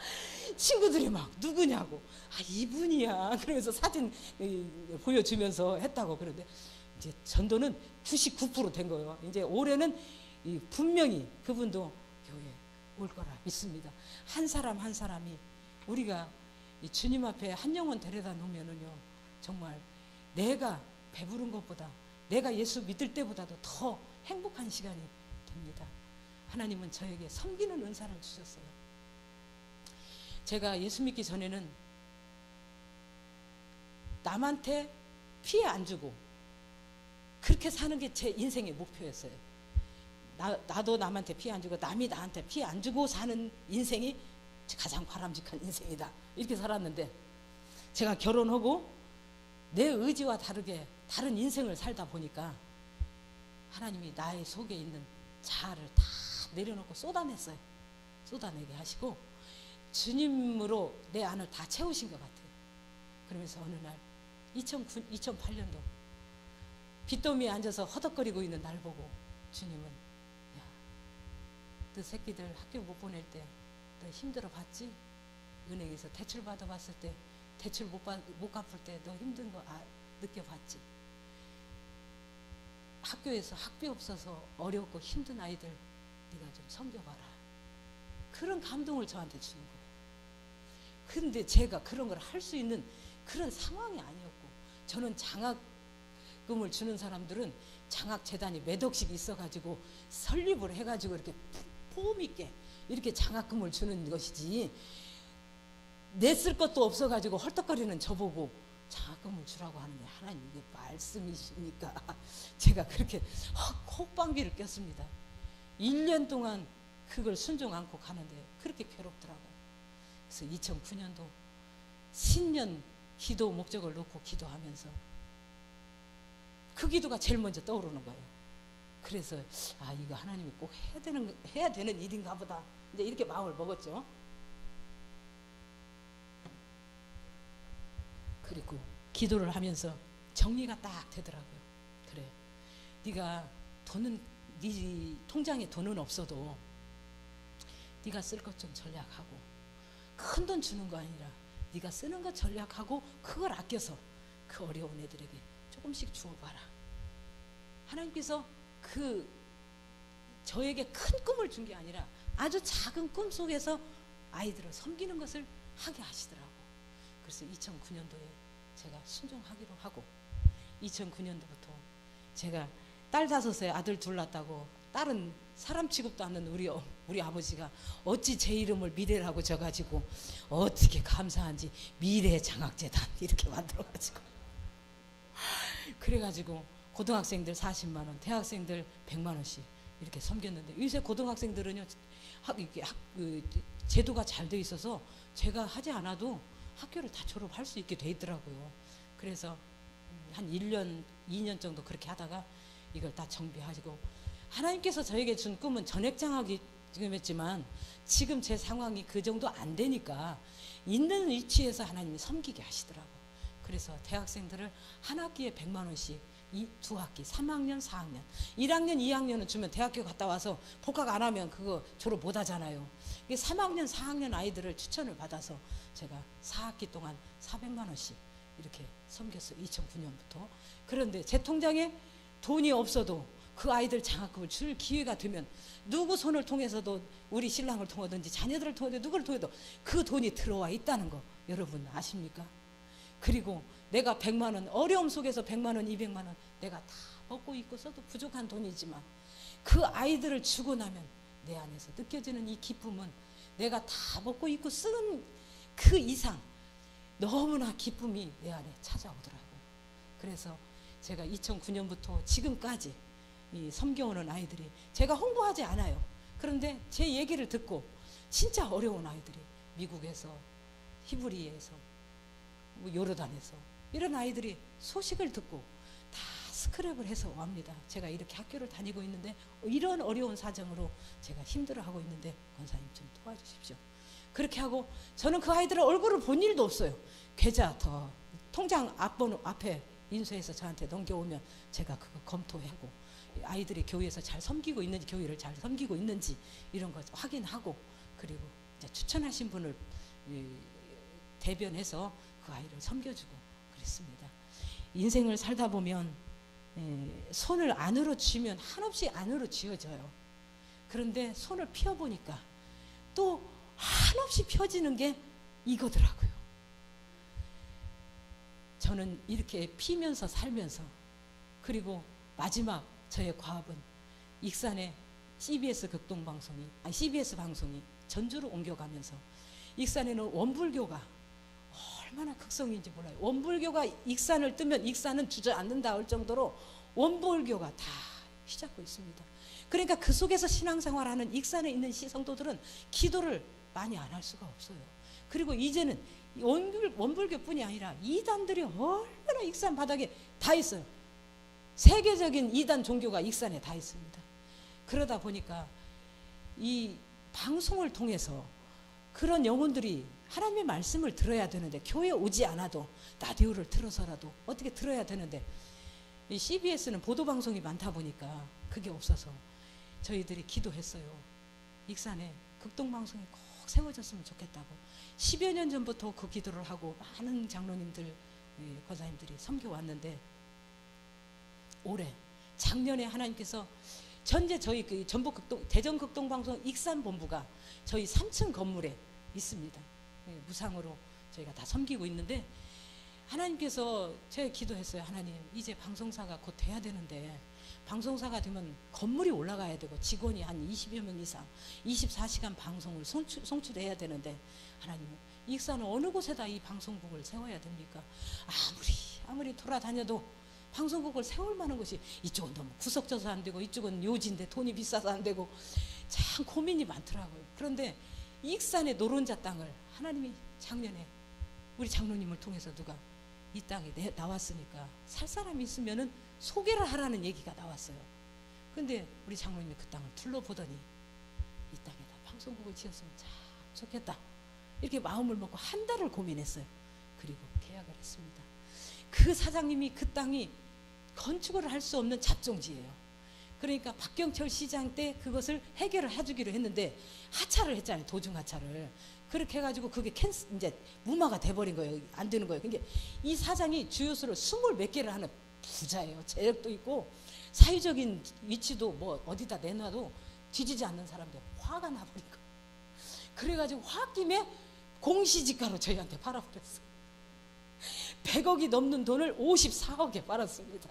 친구들이 막 누구냐고 이분이야 그러면서 사진 보여주면서 했다고. 그런데 이제 전도는 99% 된 거예요. 이제 올해는 분명히 그분도 교회에 올 거라 믿습니다. 한 사람 한 사람이 우리가 주님 앞에 한 영혼 데려다 놓으면은요 정말 내가 배부른 것보다 내가 예수 믿을 때보다도 더 행복한 시간이 됩니다. 하나님은 저에게 섬기는 은사를 주셨어요. 제가 예수 믿기 전에는 남한테 피해 안 주고 그렇게 사는 게 제 인생의 목표였어요. 나도 남한테 피해 안 주고 남이 나한테 피해 안 주고 사는 인생이 가장 바람직한 인생이다. 이렇게 살았는데 제가 결혼하고 내 의지와 다르게 다른 인생을 살다 보니까 하나님이 나의 속에 있는 자아를 다 내려놓고 쏟아냈어요. 쏟아내게 하시고 주님으로 내 안을 다 채우신 것 같아요. 그러면서 어느 날 2008년도 빚더미에 앉아서 허덕거리고 있는 날 보고 주님은 야, 너 새끼들 학교 못 보낼 때 너 힘들어 봤지? 은행에서 대출 받아봤을 때 대출 못 갚을 때 너 힘든 거 느껴봤지? 학교에서 학비 없어서 어렵고 힘든 아이들 네가 좀 섬겨봐라. 그런 감동을 저한테 주는 거예요. 근데 제가 그런 걸 할 수 있는 그런 상황이 아니었고 저는 장학금을 주는 사람들은 장학재단이 몇 억씩 있어가지고 설립을 해가지고 이렇게 보험 있게 이렇게 장학금을 주는 것이지 냈을 것도 없어가지고 헐떡거리는 저보고 장학금을 주라고 하는 게 하나님 이게 말씀이십니까? 제가 그렇게 콧방귀를 꼈습니다. 1년 동안 그걸 순종 않고 가는데 그렇게 괴롭더라고요. 그래서 2009년도 신년 기도 목적을 놓고 기도하면서 그 기도가 제일 먼저 떠오르는 거예요. 그래서 이거 하나님이 꼭 해야 되는 일인가 보다. 이제 이렇게 마음을 먹었죠. 그리고 기도를 하면서 정리가 딱 되더라고요. 그래, 네가 네 통장에 돈은 없어도 네가 쓸 것 좀 전략하고 큰 돈 주는 거 아니라 네가 쓰는 거 전략하고 그걸 아껴서 그 어려운 애들에게 조금씩 주어봐라. 하나님께서 저에게 큰 꿈을 준 게 아니라 아주 작은 꿈 속에서 아이들을 섬기는 것을 하게 하시더라고. 그래서 2009년도에 제가 순종하기로 하고 2009년도부터 제가 딸 5에 아들 2 낳았다고 딸은 사람 취급도 않는 우리 아버지가 어찌 제 이름을 미래라고 져가지고 어떻게 감사한지 미래장학재단 이렇게 만들어가지고 그래가지고 고등학생들 40만 원, 대학생들 100만 원씩 이렇게 섬겼는데 요새 고등학생들은요 제도가 잘 돼 있어서 제가 하지 않아도 학교를 다 졸업할 수 있게 돼 있더라고요. 그래서 한 1년, 2년 정도 그렇게 하다가 이걸 다 정비하시고 하나님께서 저에게 준 꿈은 전액장학이 지금 했지만 지금 제 상황이 그 정도 안 되니까 있는 위치에서 하나님이 섬기게 하시더라고요. 그래서 대학생들을 한 학기에 100만 원씩 2학기, 3학년, 4학년, 1학년, 2학년은 주면 대학교 갔다 와서 복학 안 하면 그거 졸업 못 하잖아요. 3학년, 4학년 아이들을 추천을 받아서 제가 4학기 동안 400만 원씩 이렇게 섬겼어요. 2009년부터. 그런데 제 통장에 돈이 없어도 그 아이들 장학금을 줄 기회가 되면 누구 손을 통해서도 우리 신랑을 통하든지 자녀들을 통해서 누구를 통해도 그 돈이 들어와 있다는 거 여러분 아십니까? 그리고 내가 100만 원 어려움 속에서 100만 원 200만 원 내가 다 먹고 있고 써도 부족한 돈이지만 그 아이들을 주고 나면 내 안에서 느껴지는 이 기쁨은 내가 다 먹고 입고 쓰는 그 이상 너무나 기쁨이 내 안에 찾아오더라고요. 그래서 제가 2009년부터 지금까지 이 섬겨오는 아이들이, 제가 홍보하지 않아요. 그런데 제 얘기를 듣고 진짜 어려운 아이들이 미국에서, 히브리에서, 요르단에서 이런 아이들이 소식을 듣고 다 스크랩을 해서 옵니다. 제가 이렇게 학교를 다니고 있는데 이런 어려운 사정으로 제가 힘들어하고 있는데 권사님 좀 도와주십시오. 그렇게 하고 저는 그 아이들의 얼굴을 본 일도 없어요. 계좌 더 통장 앞번호 앞에 인수해서 저한테 넘겨오면 제가 그거 검토하고 아이들이 교회에서 잘 섬기고 있는지, 교회를 잘 섬기고 있는지 이런 거 확인하고, 그리고 이제 추천하신 분을 대변해서 그 아이를 섬겨주고 그랬습니다. 인생을 살다 보면 손을 안으로 쥐면 한없이 안으로 쥐어져요. 그런데 손을 펴보니까 또 한없이 펴지는 게 이거더라고요. 저는 이렇게 피면서 살면서, 그리고 마지막 저의 과업은 익산의 CBS 극동방송이, CBS 방송이 전주로 옮겨가면서, 익산에는 원불교가 얼마나 극성인지 몰라요. 원불교가 익산을 뜨면 익산은 주저앉는다 할 정도로 원불교가 다 휘잡고 있습니다. 그러니까 그 속에서 신앙생활하는 익산에 있는 성도들은 기도를 많이 안 할 수가 없어요. 그리고 이제는 원불교뿐이 아니라 이단들이 얼마나 익산 바닥에 다 있어요. 세계적인 이단 종교가 익산에 다 있습니다. 그러다 보니까 이 방송을 통해서 그런 영혼들이 하나님의 말씀을 들어야 되는데, 교회 오지 않아도 라디오를 틀어서라도 어떻게 들어야 되는데, 이 CBS는 보도방송이 많다 보니까 그게 없어서 저희들이 기도했어요. 익산에 극동방송이 꼭 세워졌으면 좋겠다고 10여 년 전부터 그 기도를 하고 많은 장로님들, 권사님들이 섬겨왔는데, 올해 작년에 하나님께서 전제 저희 그 전북 극동, 대전 극동방송 익산 본부가 저희 3층 건물에 있습니다. 무상으로 저희가 다 섬기고 있는데, 하나님께서 제가 기도했어요. 하나님, 이제 방송사가 곧 돼야 되는데, 방송사가 되면 건물이 올라가야 되고 직원이 한 20여 명 이상 24시간 방송을 송출해야 되는데, 하나님, 익산은 어느 곳에다 이 방송국을 세워야 됩니까? 아무리 돌아다녀도 방송국을 세울 만한 곳이, 이쪽은 너무 구석져서 안 되고 이쪽은 요지인데 돈이 비싸서 안 되고 참 고민이 많더라고요. 그런데 익산의 노른자 땅을 하나님이 작년에 우리 장로님을 통해서 누가 이 땅에 나왔으니까 살 사람이 있으면은 소개를 하라는 얘기가 나왔어요. 근데 우리 장로님이 그 땅을 둘러보더니 이 땅에다 방송국을 지었으면 참 좋겠다, 이렇게 마음을 먹고 한 달을 고민했어요. 그리고 계약을 했습니다. 그 사장님이 그 땅이 건축을 할 수 없는 잡종지예요. 그러니까 박경철 시장 때 그것을 해결을 해주기로 했는데 하차를 했잖아요. 도중 하차를. 그렇게 해가지고 그게 이제 무마가 돼버린 거예요. 안 되는 거예요. 그러니까 이 사장이 주유소를 20몇 개를 하는 부자예요. 재력도 있고 사회적인 위치도 뭐 어디다 내놔도 뒤지지 않는 사람들, 화가 나버린 거예요. 그래가지고 홧김에 공시지가로 저희한테 팔아버렸어요. 100억이 넘는 돈을 54억에 팔았습니다.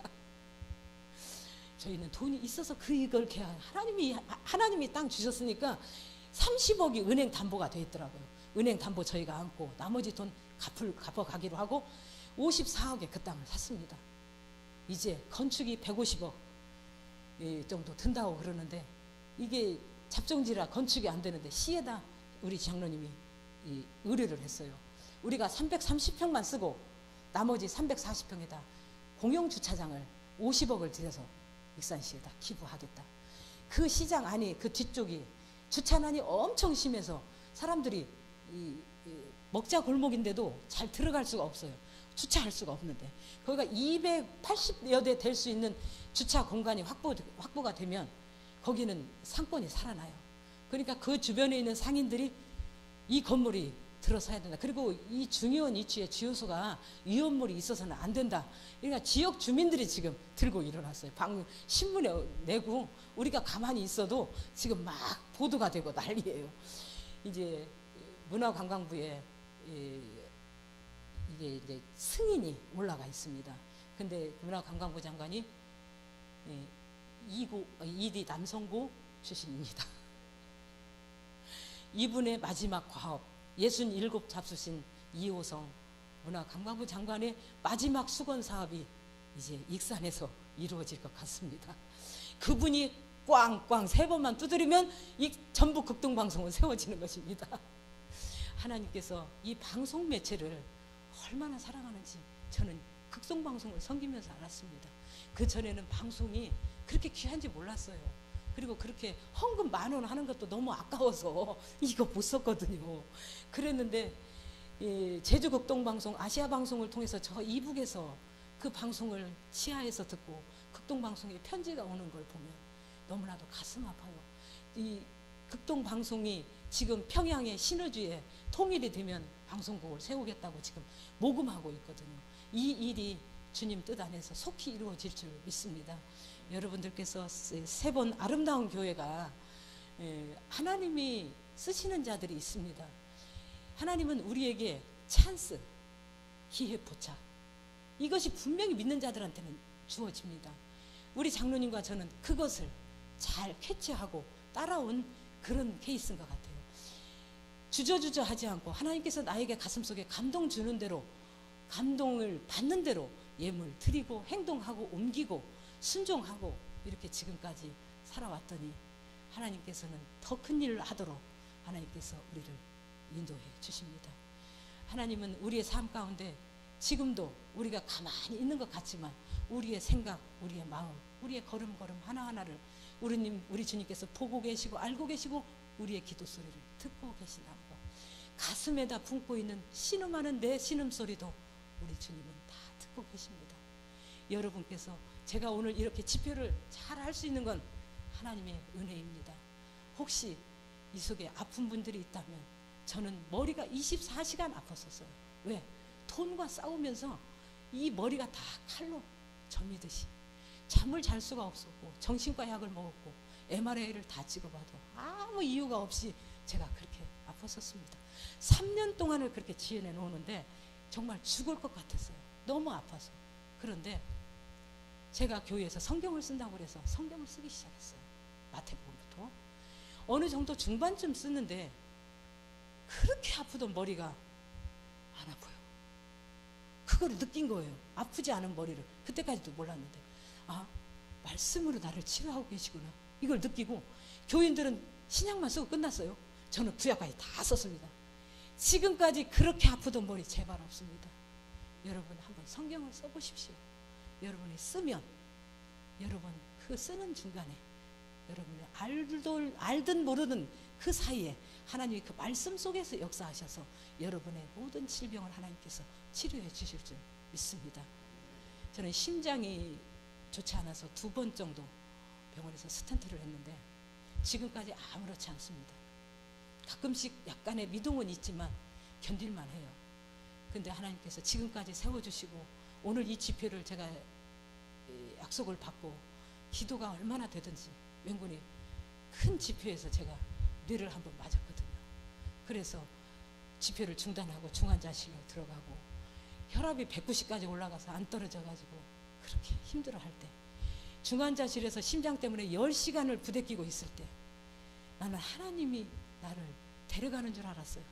저희는 돈이 있어서 이걸 계약, 하나님이 땅 주셨으니까 30억이 은행 담보가 돼 있더라고요. 은행 담보 저희가 안고 나머지 돈 갚아가기로 하고 54억에 그 땅을 샀습니다. 이제 건축이 150억 정도 든다고 그러는데, 이게 잡종지라 건축이 안 되는데 시에다 우리 장로님이 의뢰를 했어요. 우리가 330평만 쓰고 나머지 340평에다 공용주차장을 50억을 들여서 익산시에다 기부하겠다. 그 시장 안이, 그 뒤쪽이 주차난이 엄청 심해서 사람들이 먹자 골목인데도 잘 들어갈 수가 없어요. 주차할 수가 없는데, 거기가 280여 대 될 수 있는 주차 공간이 확보가 되면 거기는 상권이 살아나요. 그러니까 그 주변에 있는 상인들이 이 건물이 들어서야 된다. 그리고 이 중요한 위치에 주유소가 위험물이 있어서는 안 된다. 그러니까 지역 주민들이 지금 들고 일어났어요. 신문에 내고 우리가 가만히 있어도 지금 막 보도가 되고 난리예요. 이제 문화관광부에 이게 이제 승인이 올라가 있습니다. 근데 문화관광부 장관이 이디 남성고 출신입니다. 이분의 마지막 과업 67 잡수신 이호성 문화관광부 장관의 마지막 수건 사업이 이제 익산에서 이루어질 것 같습니다. 그분이 꽝꽝 3번만 두드리면 이 전북 극동방송은 세워지는 것입니다. 하나님께서 이 방송 매체를 얼마나 사랑하는지 저는 극동방송을 섬기면서 알았습니다. 그 전에는 방송이 그렇게 귀한지 몰랐어요. 그리고 그렇게 헌금 10,000원 하는 것도 너무 아까워서 이거 못 썼거든요. 그랬는데 제주 극동방송 아시아 방송을 통해서 저 이북에서 그 방송을 치하에서 듣고 극동방송에 편지가 오는 걸 보면 너무나도 가슴 아파요. 이 극동방송이 지금 평양의 신의주에 통일이 되면 방송국을 세우겠다고 지금 모금하고 있거든요. 이 일이 주님 뜻 안에서 속히 이루어질 줄 믿습니다. 여러분들께서 3번 아름다운 교회가 하나님이 쓰시는 자들이 있습니다. 하나님은 우리에게 찬스, 기회 포착, 이것이 분명히 믿는 자들한테는 주어집니다. 우리 장로님과 저는 그것을 잘 캐치하고 따라온 그런 케이스인 것 같아요. 주저주저 하지 않고 하나님께서 나에게 가슴속에 감동 주는 대로, 감동을 받는 대로 예물 드리고 행동하고 옮기고 순종하고 이렇게 지금까지 살아왔더니 하나님께서는 더 큰 일을 하도록 하나님께서 우리를 인도해 주십니다. 하나님은 우리의 삶 가운데 지금도 우리가 가만히 있는 것 같지만 우리의 생각, 우리의 마음, 우리의 걸음걸음 하나하나를 우리 주님께서 보고 계시고 알고 계시고 우리의 기도 소리를 듣고 계시다는 것, 가슴에다 품고 있는 신음하는 내 신음소리도 우리 주님은 다 듣고 계십니다. 여러분께서 제가 오늘 이렇게 집회를 잘 할 수 있는 건 하나님의 은혜입니다. 혹시 이 속에 아픈 분들이 있다면 저는 머리가 24시간 아팠었어요. 왜? 돈과 싸우면서 이 머리가 다 칼로 저미듯이 잠을 잘 수가 없었고 정신과 약을 먹었고 MRI를 다 찍어봐도 아무 이유가 없이 제가 그렇게 아팠었습니다. 3년 동안을 그렇게 지어내 놓는데 정말 죽을 것 같았어요. 너무 아파서. 그런데 제가 교회에서 성경을 쓴다고 그래서 성경을 쓰기 시작했어요. 마태복음부터. 어느 정도 중반쯤 쓰는데 그렇게 아프던 머리가 안 아파요. 그걸 느낀 거예요. 아프지 않은 머리를. 그때까지도 몰랐는데 아, 말씀으로 나를 치료하고 계시구나. 이걸 느끼고 교인들은 신약만 쓰고 끝났어요. 저는 구약까지 다 썼습니다. 지금까지 그렇게 아프던 머리 제발 없습니다. 여러분 한번 성경을 써보십시오. 여러분이 쓰면 여러분 그 쓰는 중간에 여러분이 알든 모르든 그 사이에 하나님이 그 말씀 속에서 역사하셔서 여러분의 모든 질병을 하나님께서 치료해 주실 줄 믿습니다. 저는 심장이 좋지 않아서 2번 정도 병원에서 스텐트를 했는데 지금까지 아무렇지 않습니다. 가끔씩 약간의 미동은 있지만 견딜만 해요. 근데 하나님께서 지금까지 세워주시고 오늘 이 집회를 제가 약속을 받고 기도가 얼마나 되든지 맹군이 큰 집회에서 제가 뇌를 한번 맞았거든요. 그래서 집회를 중단하고 중환자실로 들어가고 혈압이 190까지 올라가서 안 떨어져가지고 그렇게 힘들어할 때 중환자실에서 심장 때문에 10시간을 부대끼고 있을 때 나는 하나님이 나를 데려가는 줄 알았어요.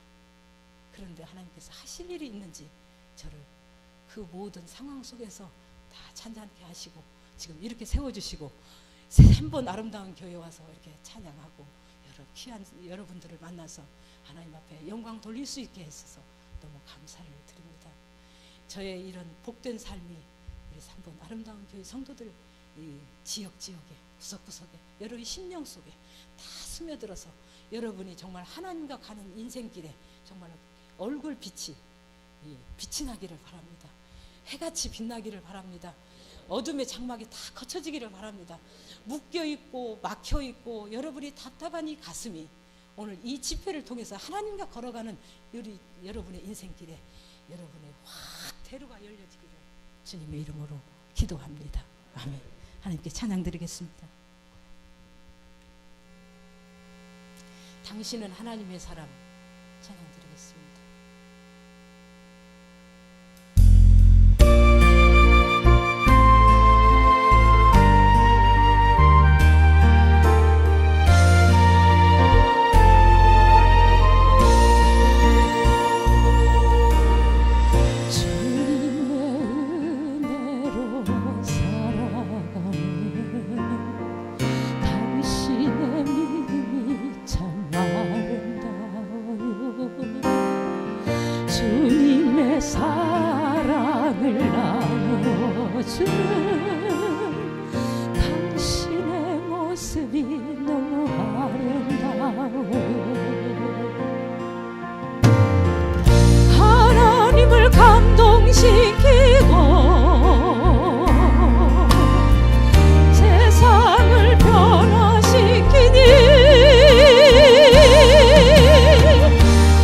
그런데 하나님께서 하실 일이 있는지 저를 그 모든 상황 속에서 다 찬양케 하시고 지금 이렇게 세워주시고 3번 아름다운 교회 와서 이렇게 찬양하고 여러 귀한 여러분들을 만나서 하나님 앞에 영광 돌릴 수 있게 했어서 너무 감사를 드립니다. 저의 이런 복된 삶이 우리 3번 아름다운 교회 성도들 이 지역지역에 구석구석에 여러분의 심령 속에 다 스며들어서 여러분이 정말 하나님과 가는 인생길에 정말 얼굴 빛이 나기를 바랍니다. 해같이 빛나기를 바랍니다. 어둠의 장막이 다 거쳐지기를 바랍니다. 묶여있고 막혀있고 여러분이 답답한 이 가슴이 오늘 이 집회를 통해서 하나님과 걸어가는 여러분의 인생길에 여러분의 확 대로가 열려지기를 주님의 이름으로 기도합니다. 아멘. 하나님께 찬양 드리겠습니다. 당신은 하나님의 사람 찬양 드리겠습니다. 비춰주는 당신의 모습이 너무 아름다워. 하나님을 감동시키고 세상을 변화시키니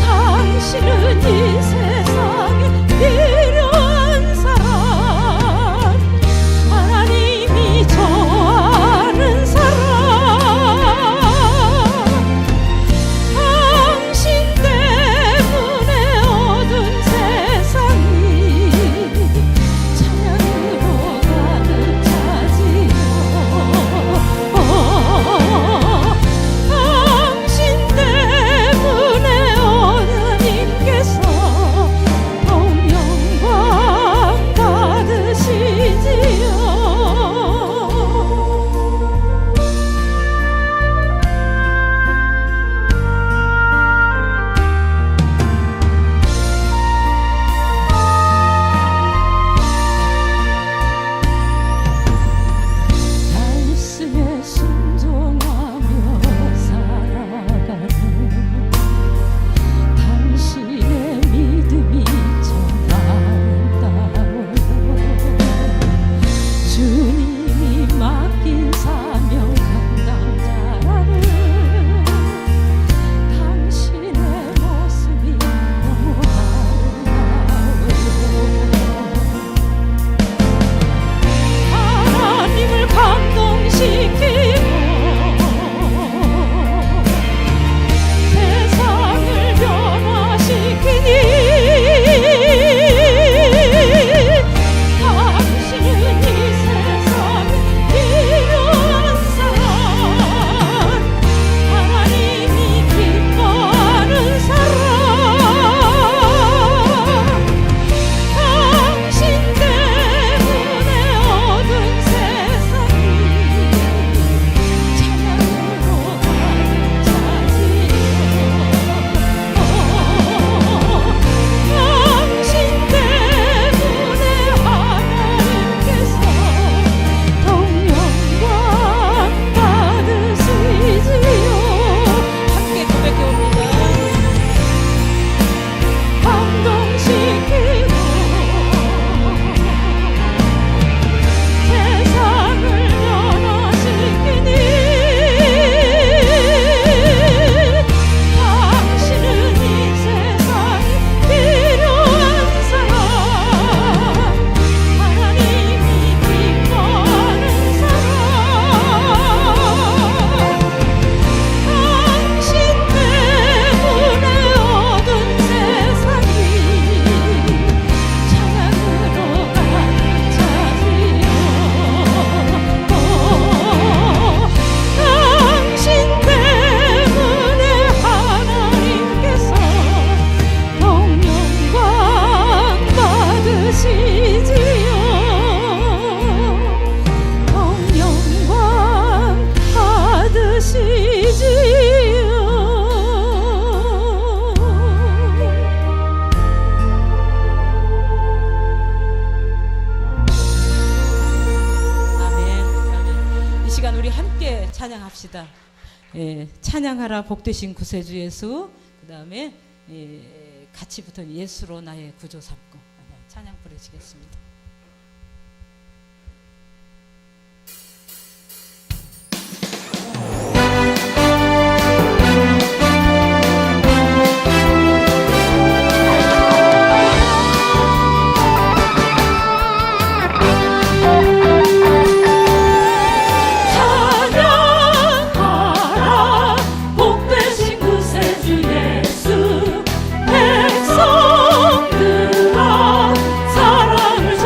당신은 이 세상에 필요한 사람, 하나님이 좋아하는 사람. 당신 때문에 어두운 세상이 찬양으로 가득 차지요. 당신 때문에 하나님께서 더욱 영광 받으시지요. 말씀에 순종하며 살아가는 당신의 믿음이 참 아름다워요. 주님이 맡긴 사명 감당자라는 당신의 모습이 너무 아름다워요. 하나님을 감동시키고 세상을 변화시키니 당신은 이 세상에 필요한 사람, 하나님이 기뻐하는 사람. 당신 때문에 어두운 세상이 찬양으로 가득 차지요. 당신 때문에 하나님께서 더욱 영광 받으시지요. 함께 고백해옵니다. 감동시키고 세상을 변화시키니 당신은 이 세상에 필요한 사람, 하나님이 기뻐하는 사람. 당신 때문에 어두운 세상이 찬양으로 가득 차지요. 당신 때문에 하나님께서 더욱 영광 받으시지요. 더욱 영광 받으시지요. 아멘. 아멘. 이 시간 우리 함께 찬양합시다. 예, 찬양하라 복되신 구세주 예수. 그 다음에 같이 붙은 예수로 나의 구조 삼고. 찬양 부르시겠습니다. 찬양하라 복되신 구세주 예수. 백성들아 사랑을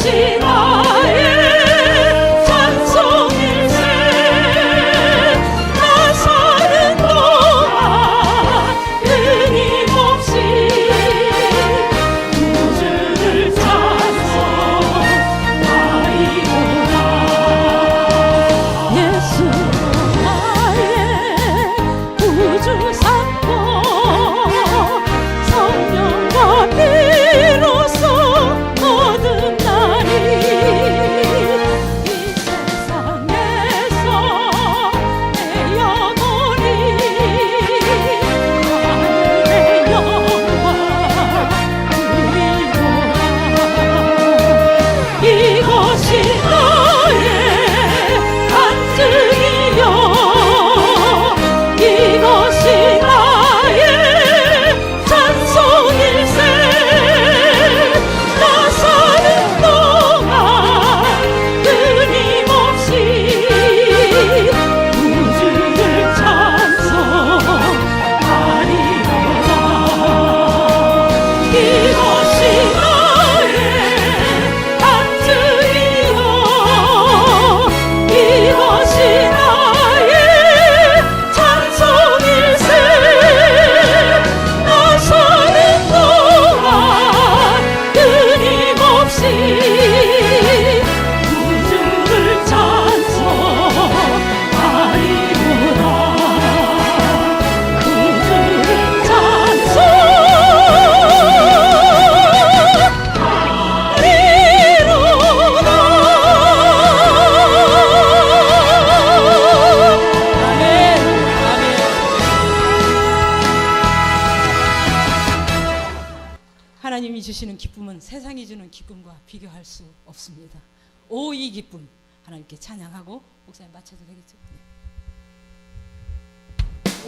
이것이 나의 찬송일세. 나 사는 동안 끊임없이 우주를 찬송하리로다. 예수 나의 구주 삼고 성령과 비로소 얻은 날이 이 세상에서 내 영혼이 하늘의 영광 누리로다. 이것이 나의 간증이요 이것이 나의 찬송일세. 나 사는 동안 끊임없이 우주를 찬송하리로다. 이것이 나의 간증이요 이것이 나의 찬송일세. 나 사는 동안 끊임없이 우주를 찬송하리로다. 우주를 찬송하리로다. 아멘. 아멘. 하나님이 주시는 기쁨은 세상이 주는 기쁨과 비교할 수 없습니다. 오, 이 기쁨 하나님께 찬양하고 목사님 마쳐도 되겠죠? 네.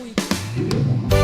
오, 이 기쁨.